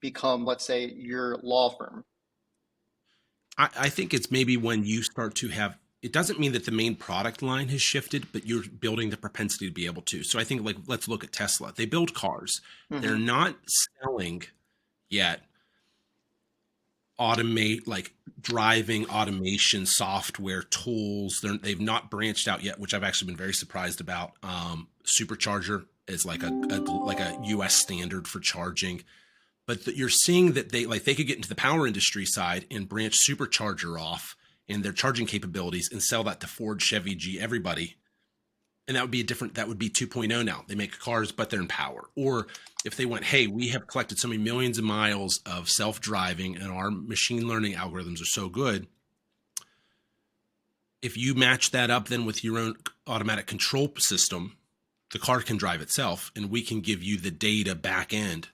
become, let's say, your law firm? I think it's maybe when you start to have, it doesn't mean that the main product line has shifted, but you're building the propensity to be able to. So I think, like, let's look at Tesla. They build cars. They're Mm-hmm. not selling yet automate, like driving automation software tools. They've not branched out yet, which I've actually been very surprised about. Supercharger is like a US standard for charging, but you're seeing that they could get into the power industry side and branch supercharger off and their charging capabilities and sell that to Ford, Chevy, G, everybody. And that would be 2.0 now. They make cars, but they're in power. Or if they went, hey, we have collected so many millions of miles of self-driving and our machine learning algorithms are so good. If you match that up then with your own automatic control system, the car can drive itself and we can give you the data back end.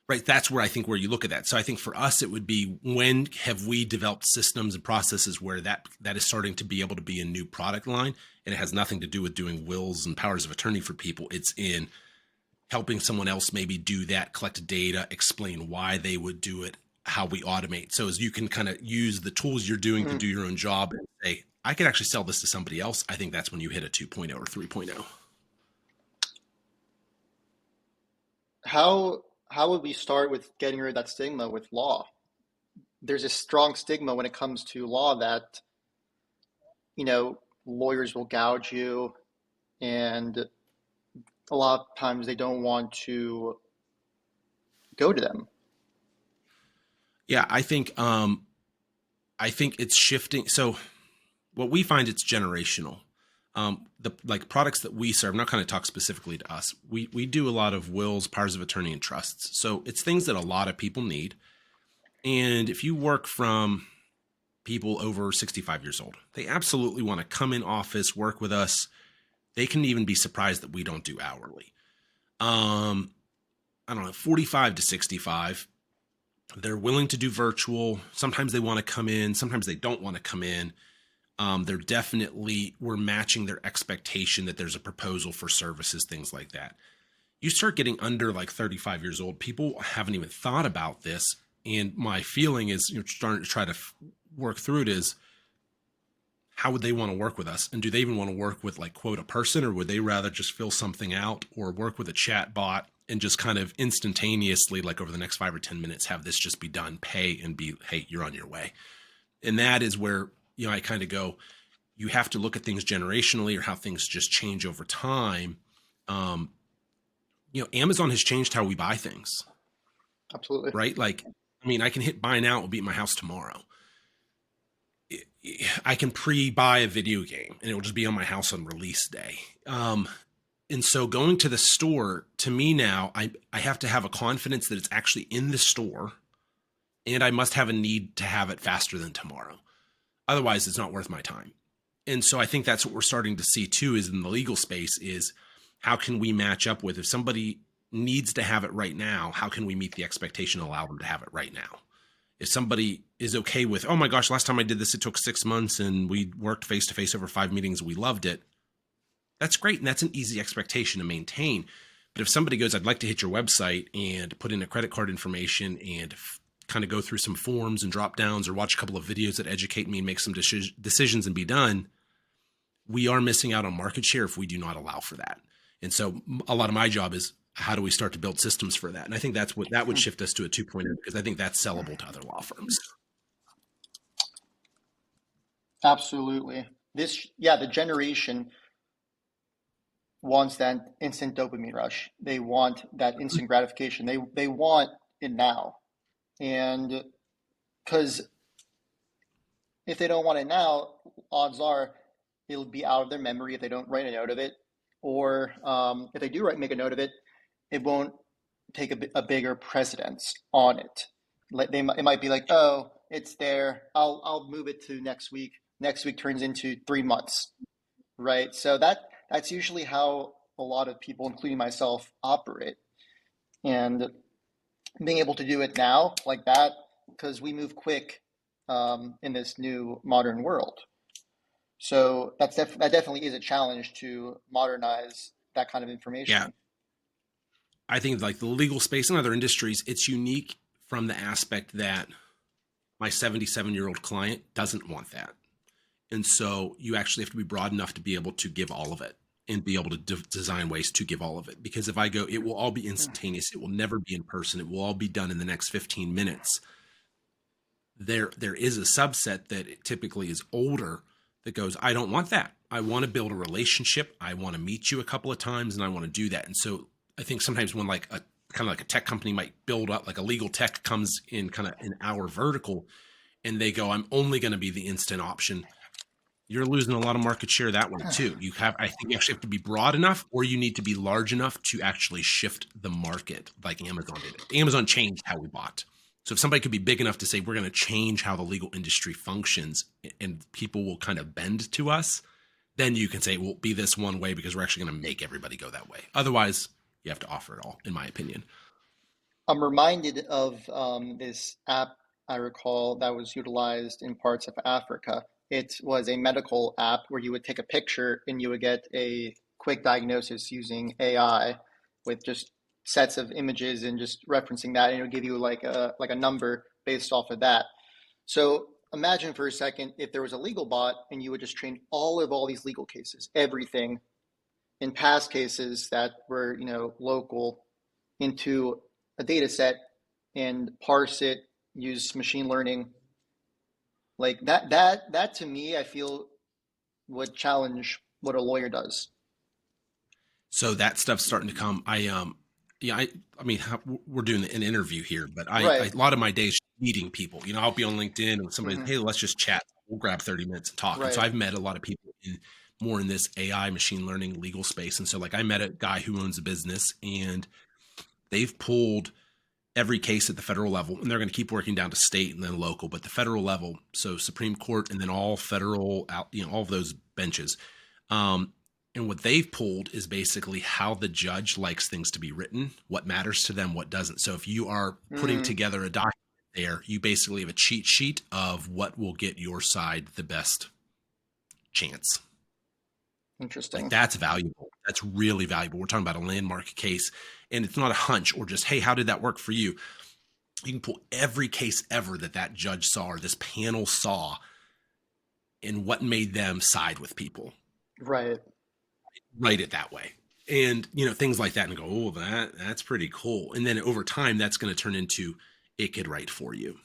Right. That's where I think where you look at that. So I think for us, it would be, when have we developed systems and processes where that is starting to be able to be a new product line, and it has nothing to do with doing wills and powers of attorney for people. It's in helping someone else maybe do that, collect data, explain why they would do it, how we automate. So as you can kind of use the tools you're doing to Mm. do your own job and say, I could actually sell this to somebody else. I think that's when you hit a 2.0 or 3.0. How would we start with getting rid of that stigma with law? There's a strong stigma when it comes to law that, lawyers will gouge you, and a lot of times they don't want to go to them. Yeah, I think it's shifting. So what we find, it's generational. The like products that we serve, I'm not going to talk specifically to us. We do a lot of wills, powers of attorney, and trusts. So it's things that a lot of people need. And if you work from people over 65 years old, they absolutely want to come in office, work with us. They can even be surprised that we don't do hourly. I don't know, 45 to 65. They're willing to do virtual. Sometimes they want to come in. Sometimes they don't want to come in. We're matching their expectation that there's a proposal for services, things like that. You start getting under like 35 years old, people haven't even thought about this. And my feeling is, starting to try to work through it is, how would they want to work with us? And do they even want to work with like quote a person, or would they rather just fill something out or work with a chat bot and just kind of instantaneously, like over the next 5 or 10 minutes, have this just be done, pay and be, hey, you're on your way. And that is where, I kind of go, you have to look at things generationally or how things just change over time. Amazon has changed how we buy things. Absolutely. Right? Like, I can hit buy now, it will be at my house tomorrow. I can pre-buy a video game and it will just be on my house on release day. And so going to the store, to me now, I have to have a confidence that it's actually in the store, and I must have a need to have it faster than tomorrow. Otherwise, it's not worth my time. And so I think that's what we're starting to see too, is in the legal space, is how can we match up with, if somebody needs to have it right now, how can we meet the expectation and allow them to have it right now? If somebody is okay with, oh my gosh, last time I did this, it took 6 months and we worked face-to-face over 5 meetings, we loved it. That's great. And that's an easy expectation to maintain. But if somebody goes, I'd like to hit your website and put in a credit card information and kind of go through some forms and drop downs or watch a couple of videos that educate me and make some decisions and be done, we are missing out on market share if we do not allow for that. And so a lot of my job is, how do we start to build systems for that? And I think that would shift us to a 2.0, because I think that's sellable to other law firms. Absolutely. The generation wants that instant dopamine rush. They want that instant gratification. They want it now. And because if they don't want it now, odds are it'll be out of their memory if they don't write a note of it. Or if they do make a note of it, it won't take a bigger precedence on it. It might be like, oh, it's there. I'll move it to next week. Next week turns into 3 months, right? So that's usually how a lot of people, including myself, operate. And being able to do it now like that, because we move quick in this new modern world. So that definitely is a challenge to modernize that kind of information. Yeah. I think like the legal space and other industries, it's unique from the aspect that my 77-year-old client doesn't want that. And so you actually have to be broad enough to be able to give all of it and be able to design ways to give all of it. Because if I go, it will all be instantaneous. It will never be in person. It will all be done in the next 15 minutes. There is a subset that typically is older that goes, I don't want that. I want to build a relationship. I want to meet you a couple of times and I want to do that. And so I think sometimes when like a kind of like a tech company might build up, like a legal tech comes in kind of in our vertical and they go, I'm only going to be the instant option. You're losing a lot of market share that way too. I think you actually have to be broad enough, or you need to be large enough to actually shift the market like Amazon did. Amazon changed how we bought. So if somebody could be big enough to say, we're going to change how the legal industry functions and people will kind of bend to us, then you can say, we'll be this one way because we're actually going to make everybody go that way. Otherwise, you have to offer it all, in my opinion. I'm reminded of this app I recall that was utilized in parts of Africa. It was a medical app where you would take a picture and you would get a quick diagnosis using AI with just sets of images and just referencing that, and it would give you like a number based off of that. So imagine for a second if there was a legal bot and you would just train all these legal cases, everything in past cases that were, local, into a data set and parse it, use machine learning. Like that to me, I feel would challenge what a lawyer does. So that stuff's starting to come. We're doing an interview here, but Right. a lot of my days meeting people. I'll be on LinkedIn and somebody, hey, let's just chat. We'll grab 30 minutes and talk. Right. And so I've met a lot of people more in this AI machine learning legal space. And so like I met a guy who owns a business and they've pulled every case at the federal level, and they're going to keep working down to state and then local, but the federal level, so Supreme Court and then all federal, all of those benches. And what they've pulled is basically how the judge likes things to be written, what matters to them, what doesn't. So if you are putting together a document there, you basically have a cheat sheet of what will get your side the best chance. Interesting. Like that's valuable. That's really valuable. We're talking about a landmark case, and it's not a hunch or just, hey, how did that work for you? You can pull every case ever that judge saw or this panel saw and what made them side with people. Right. Write it that way. And, things like that and go, oh, that's pretty cool. And then over time, that's going to turn into it could write for you.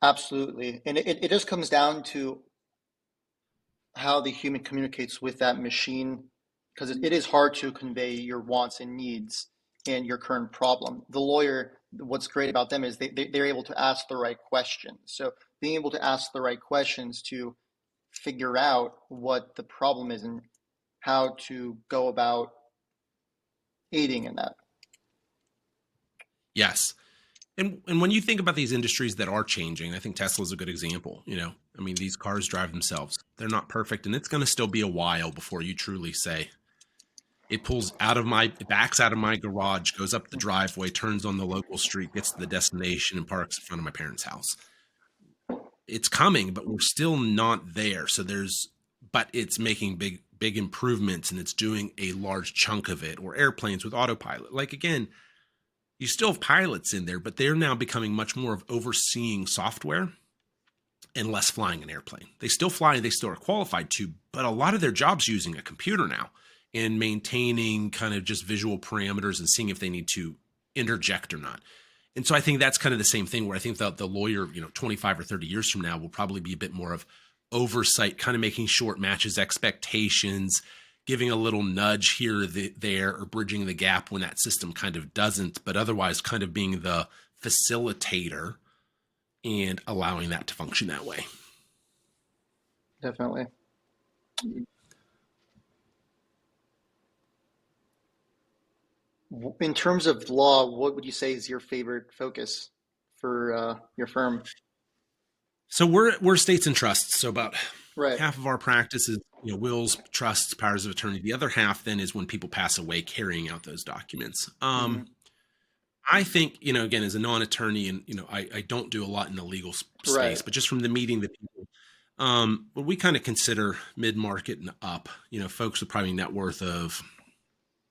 Absolutely. And it just comes down to how the human communicates with that machine, because it is hard to convey your wants and needs and your current problem. The lawyer, what's great about them is they're able to ask the right questions. So being able to ask the right questions to figure out what the problem is and how to go about aiding in that. Yes. And when you think about these industries that are changing, I think Tesla's a good example. I mean, these cars drive themselves. They're not perfect, and it's going to still be a while before you truly say it backs out of my garage, goes up the driveway, turns on the local street, gets to the destination, and parks in front of my parents' house. It's coming, but we're still not there. But it's making big improvements, and it's doing a large chunk of it. Or airplanes with autopilot. Like, again, you still have pilots in there, but they're now becoming much more of overseeing software and less flying an airplane. They still fly, they still are qualified to, but a lot of their jobs using a computer now and maintaining kind of just visual parameters and seeing if they need to interject or not. And so I think that's kind of the same thing where I think that the lawyer, 25 or 30 years from now will probably be a bit more of oversight, kind of making sure it matches expectations, giving a little nudge here or there, or bridging the gap when that system kind of doesn't, but otherwise kind of being the facilitator and allowing that to function that way. Definitely. In terms of law, what would you say is your favorite focus for your firm? So we're estates and trusts. So about Right. half of our practice is wills, trusts, powers of attorney. The other half then is when people pass away, carrying out those documents. Hmm. I think, again, as a non-attorney, and I don't do a lot in the legal Right. space, but just from the meeting that people, what we kind of consider mid-market and up, folks with probably net worth of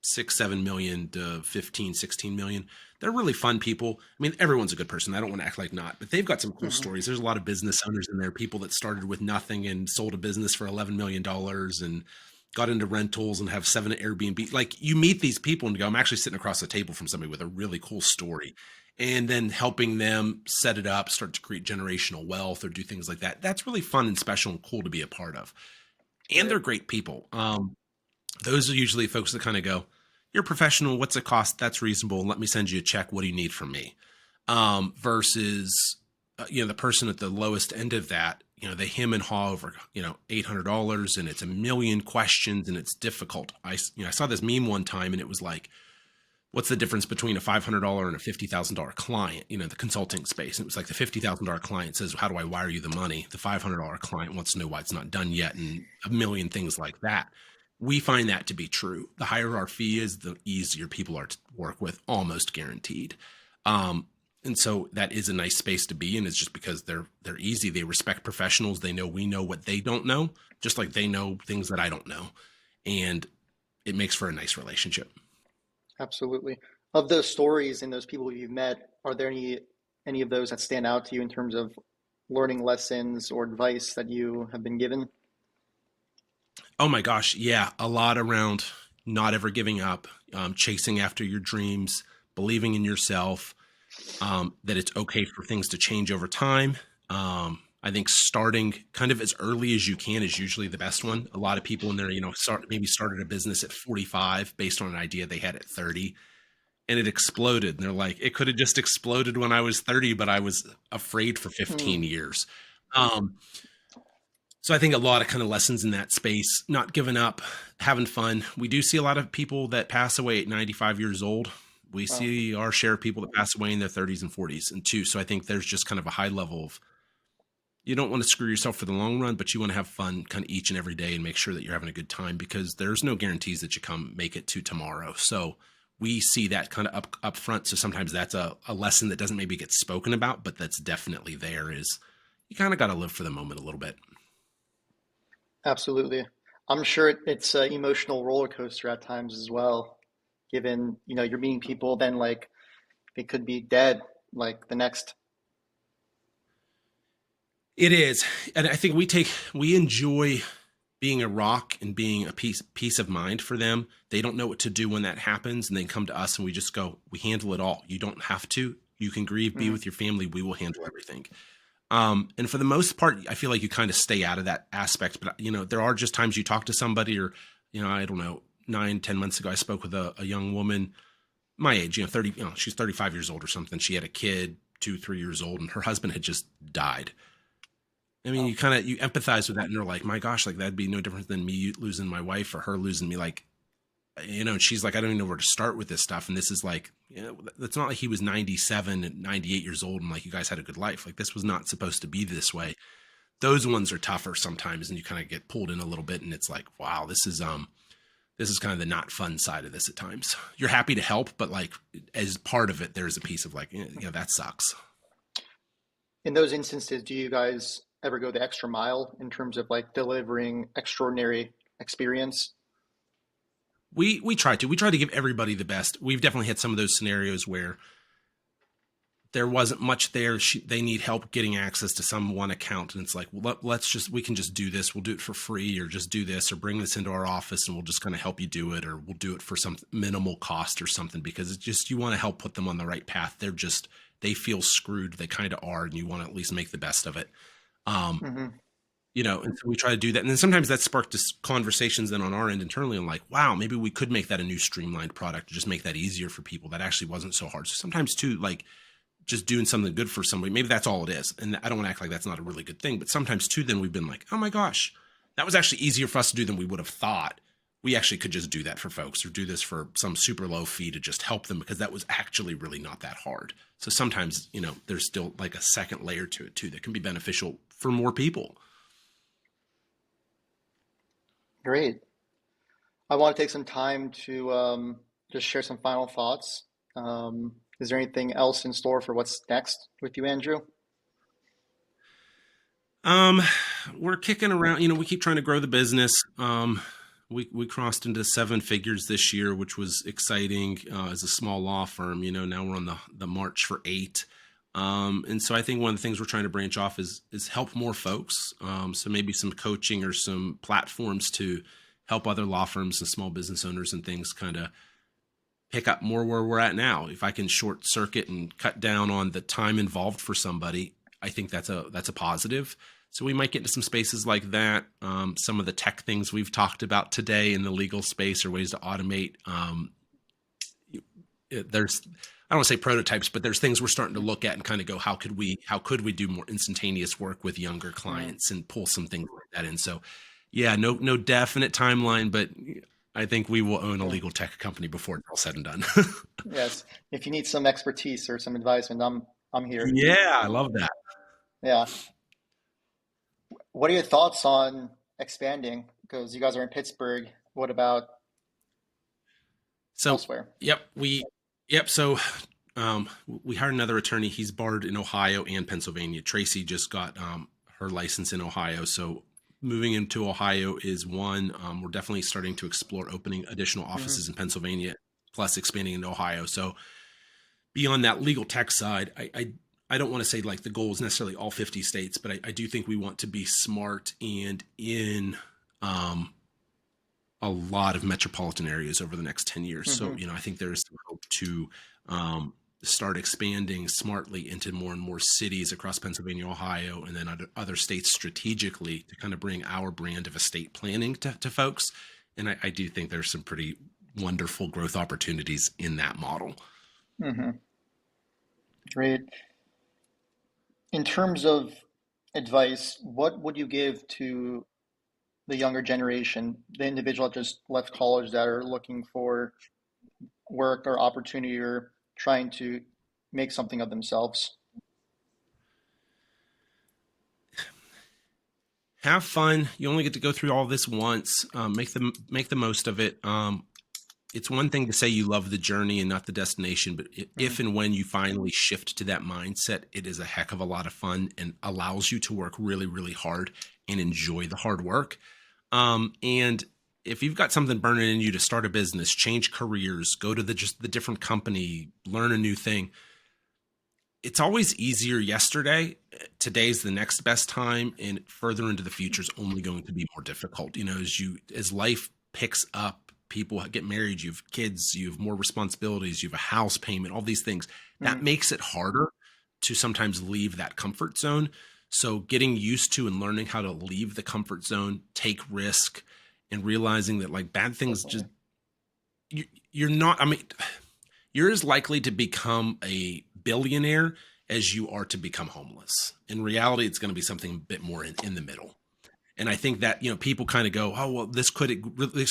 6-7 million to 15-16 million. They're really fun people. I mean, everyone's a good person. I don't want to act like not, but they've got some cool Hmm. stories. There's a lot of business owners in there, people that started with nothing and sold a business for $11 million and got into rentals and have 7 Airbnb. Like, you meet these people and go, I'm actually sitting across the table from somebody with a really cool story, and then helping them set it up, start to create generational wealth or do things like that. That's really fun and special and cool to be a part of. And Right. they're great people. Those are usually folks that kind of go, you're a professional. What's it cost? That's reasonable. Let me send you a check. What do you need from me? Versus, the person at the lowest end of that, they hem and haw over, $800, and it's a million questions and it's difficult. I saw this meme one time and it was like, what's the difference between a $500 and a $50,000 client, the consulting space? And it was like the $50,000 client says, how do I wire you the money? The $500 client wants to know why it's not done yet, and a million things like that. We find that to be true. The higher our fee is, the easier people are to work with, almost guaranteed. And so that is a nice space to be in. It's just because they're easy. They respect professionals. They know we know what they don't know, just like they know things that I don't know. And it makes for a nice relationship. Absolutely. Of those stories and those people you've met, are there any of those that stand out to you in terms of learning lessons or advice that you have been given? Oh my gosh, yeah, a lot around not ever giving up, chasing after your dreams, believing in yourself, that it's okay for things to change over time. I think starting kind of as early as you can is usually the best one. A lot of people in there, maybe started a business at 45 based on an idea they had at 30, and it exploded. And they're like, it could have just exploded when I was 30, but I was afraid for Hmm. 15 years. Um, so I think a lot of kind of lessons in that space, not giving up, having fun. We do see a lot of people that pass away at 95 years old. We Wow. see our share of people that pass away in their 30s and 40s and too. So I think there's just kind of a high level of, you don't want to screw yourself for the long run, but you want to have fun kind of each and every day and make sure that you're having a good time, because there's no guarantees that you come make it to tomorrow. So we see that kind of up front. So sometimes that's a lesson that doesn't maybe get spoken about, but that's definitely there, is you kind of got to live for the moment a little bit. Absolutely. I'm sure it's an emotional roller coaster at times as well, given, you're meeting people, then like they could be dead like the next. It is. And I think we enjoy being a rock and being a peace of mind for them. They don't know what to do when that happens, and they come to us and we just go, we handle it all. You don't have to. You can grieve, be Mm-hmm. with your family. We will handle everything. And for the most part, I feel like you kind of stay out of that aspect. But, there are just times you talk to somebody or, I don't know, 9, 10 months ago, I spoke with a young woman my age, 30, she's 35 years old or something. She had a kid, 2, 3 years old, and her husband had just died. I mean, Oh. you empathize with that, and you're like, my gosh, like that'd be no different than me losing my wife or her losing me. Like, and she's like, I don't even know where to start with this stuff. And this is like, it's not like he was 97 and 98 years old and like you guys had a good life. Like this was not supposed to be this way. Those ones are tougher sometimes, and you kind of get pulled in a little bit, and it's like, wow, this is kind of the not fun side of this at times. You're happy to help, but like as part of it, there's a piece of like, that sucks. In those instances, do you guys ever go the extra mile in terms of like delivering extraordinary experience? We try to give everybody the best. We've definitely had some of those scenarios where there wasn't much there. They need help getting access to some one account. And it's like, well, we can just do this. We'll do it for free, or just do this, or bring this into our office and we'll just kind of help you do it. Or we'll do it for some minimal cost or something, because it's just, you want to help put them on the right path. They feel screwed. They kind of are. And you want to at least make the best of it. Mm-hmm. And so we try to do that. And then sometimes that sparked conversations then on our end internally. I'm like, wow, maybe we could make that a new streamlined product, just make that easier for people. That actually wasn't so hard. So sometimes too, like just doing something good for somebody, maybe that's all it is. And I don't want to act like that's not a really good thing, but sometimes too, then we've been like, oh my gosh, that was actually easier for us to do than we would have thought. We actually could just do that for folks, or do this for some super low fee to just help them, because that was actually really not that hard. So sometimes, there's still like a second layer to it too, that can be beneficial for more people. Great. I want to take some time to just share some final thoughts. Is there anything else in store for what's next with you, Andrew? Um, we're kicking around, we keep trying to grow the business. We crossed into 7 figures this year, which was exciting, as a small law firm. Now we're on the march for 8. And so I think one of the things we're trying to branch off is help more folks. So maybe some coaching or some platforms to help other law firms and small business owners and things kind of pick up more where we're at now. If I can short circuit and cut down on the time involved for somebody, I think that's a positive. So we might get into some spaces like that. Some of the tech things we've talked about today in the legal space, or ways to automate. There's, I don't want to say prototypes, but there's things we're starting to look at and kind of go, how could we do more instantaneous work with younger clients and pull some things like that in. So yeah, no definite timeline, but I think we will own a legal tech company before it's all said and done. Yes. If you need some expertise or some advisement, I'm here. Yeah, I love that. Yeah. What are your thoughts on expanding? Because you guys are in Pittsburgh. What about So, elsewhere? yep. So, we hired another attorney. He's barred in Ohio and Pennsylvania. Tracy just got her license in Ohio. So, moving into Ohio is one. We're definitely starting to explore opening additional Hmm. offices in Pennsylvania, plus expanding into Ohio. So, beyond that legal tech side, I don't want to say like the goal is necessarily all 50 states, but I do think we want to be smart and in a lot of metropolitan areas over the next 10 years. So, Hmm. I think there's some hope to start expanding smartly into more and more cities across Pennsylvania, Ohio, and then other states strategically to kind of bring our brand of estate planning to folks. And I do think there's some pretty wonderful growth opportunities in that model. Hmm. Great. In terms of advice, what would you give to the younger generation, the individual that just left college that are looking for work or opportunity or trying to make something of themselves? Have fun. You only get to go through all this once. Make the most of it. It's one thing to say you love the journey and not the destination, but Mm-hmm. if and when you finally shift to that mindset, it is a heck of a lot of fun and allows you to work really, really hard and enjoy the hard work. And if you've got something burning in you to start a business, change careers, go to the different company, learn a new thing, it's always easier yesterday. Today's the next best time, and further into the future is only going to be more difficult. As life picks up, people get married, you have kids, you have more responsibilities, you have a house payment, all these things. That Mm, makes it harder to sometimes leave that comfort zone. So getting used to and learning how to leave the comfort zone, take risk, and realizing that like bad things just definitely. you, you're not. I mean, you're as likely to become a billionaire as you are to become homeless. In reality, it's going to be something a bit more in the middle. And I think that people kind of go, oh well, this could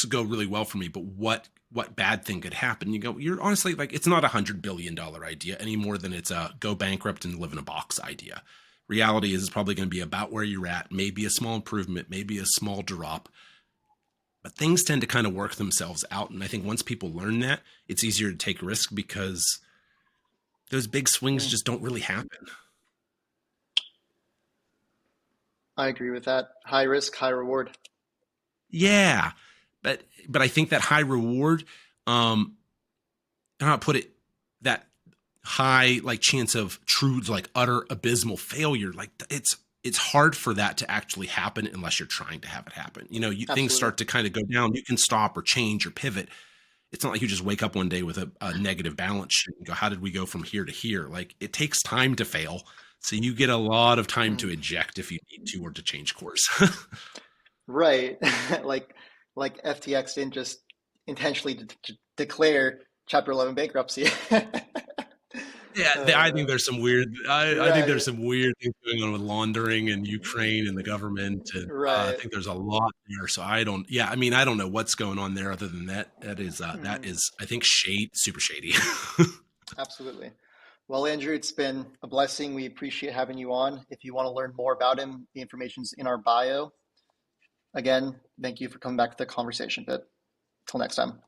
go really well for me, but what bad thing could happen? You go, you're honestly like it's not $100 billion idea any more than it's a go bankrupt and live in a box idea. Reality is it's probably going to be about where you're at, maybe a small improvement, maybe a small drop, but things tend to kind of work themselves out. And I think once people learn that, it's easier to take risk because those big swings Mm, just don't really happen. I agree with that. High risk, high reward. Yeah, but I think that high reward, I don't know how to put it, that high like chance of true like utter abysmal failure, like it's hard for that to actually happen unless you're trying to have it happen. Things Absolutely. start to kind of go down. You can stop or change or pivot. It's not like you just wake up one day with a negative balance sheet and go, how did we go from here to here? Like it takes time to fail. So you get a lot of time Mm, to eject if you need to or to change course. right. Like like FTX didn't just intentionally declare Chapter 11 bankruptcy. Yeah, I think Uh, there's some weird. I think there's right. some weird things going on with laundering and Ukraine and the government, and I Right. think there's a lot there. So I don't. Yeah, I mean, I don't know what's going on there other than that. That Mhm. is, I think, super shady. Absolutely. Well, Andrew, it's been a blessing. We appreciate having you on. If you want to learn more about him, the information's in our bio. Again, thank you for coming back to the conversation. But till next time.